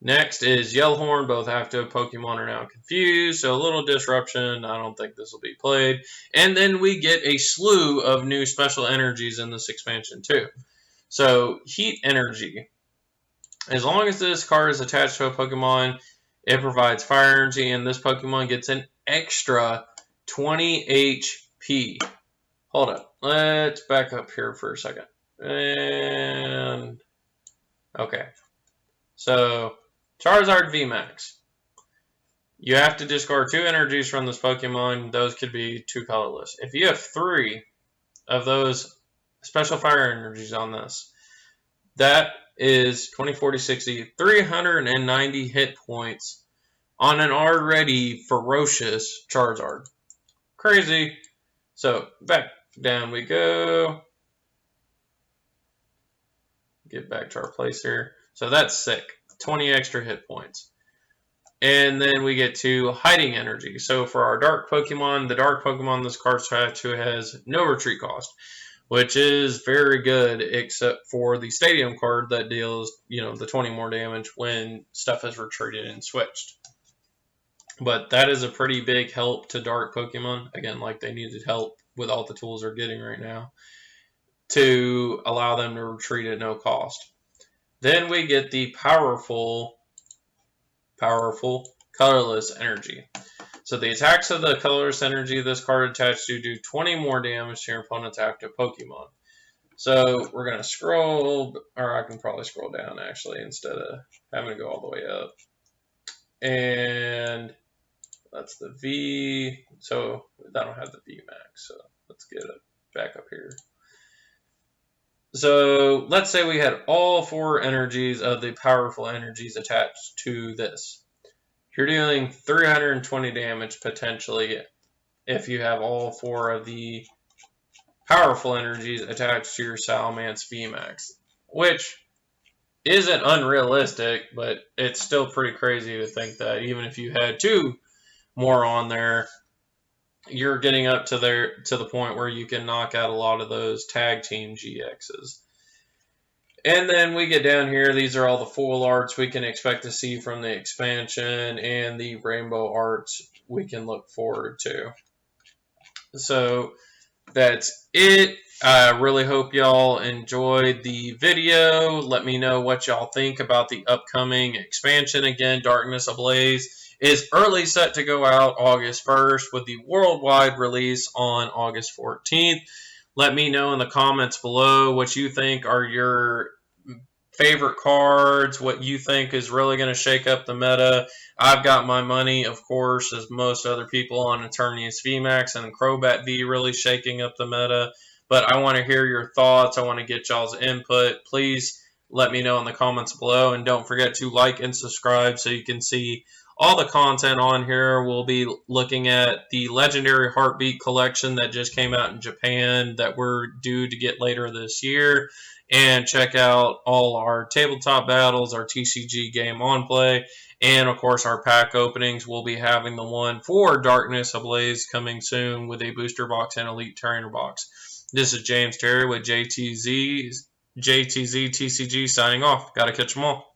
Next is Yellowhorn. Both active Pokemon are now confused, so a little disruption. I don't think this will be played. And then we get a slew of new special energies in this expansion too. So Heat Energy. As long as this card is attached to a Pokemon, it provides fire energy, and this Pokemon gets an extra 20 HP. Hold up. Let's back up here for a second. And okay. So Charizard VMAX. You have to discard 2 energies from this Pokemon. Those could be 2 colorless. If you have 3 of those special fire energies on this, that is 20, 40, 60, 390 hit points on an already ferocious Charizard. Crazy. So back down we go. Get back to our place here. So that's sick. 20 extra hit points. And then we get to Hiding Energy. So for our Dark Pokemon, the Dark Pokemon this card's attached to has no retreat cost, which is very good, except for the Stadium card that deals, the 20 more damage when stuff is retreated and switched. But that is a pretty big help to Dark Pokemon. Again, like they needed help with all the tools they're getting right now to allow them to retreat at no cost. Then we get the powerful colorless energy. So the attacks of the colorless energy this card attached to do 20 more damage to your opponent's active Pokemon. So we're going to scroll, or I can probably scroll down actually instead of having to go all the way up. And that's the V. So I don't have the V max. So let's get it back up here. So let's say we had all 4 energies of the powerful energies attached to this. You're dealing 320 damage potentially if you have all 4 of the powerful energies attached to your Salamence VMAX, which isn't unrealistic, but it's still pretty crazy to think that even if you had 2 more on there, you're getting up to the point where you can knock out a lot of those tag team GXs. And then we get down here. These are all the foil arts we can expect to see from the expansion and the rainbow arts we can look forward to. So that's it. I really hope y'all enjoyed the video. Let me know what y'all think about the upcoming expansion. Again, Darkness Ablaze is early set to go out August 1st with the worldwide release on August 14th. Let me know in the comments below what you think are your favorite cards, what you think is really going to shake up the meta. I've got my money, of course, as most other people, on Eternius VMAX and Crobat V really shaking up the meta. But I want to hear your thoughts. I want to get y'all's input. Please let me know in the comments below. And don't forget to like and subscribe so you can see all the content on here. We'll be looking at the Legendary Heartbeat collection that just came out in Japan that we're due to get later this year. And check out all our tabletop battles, our TCG game on play, and of course our pack openings. We'll be having the one for Darkness Ablaze coming soon with a booster box and elite trainer box. This is James Terry with JTZ TCG signing off. Gotta catch them all.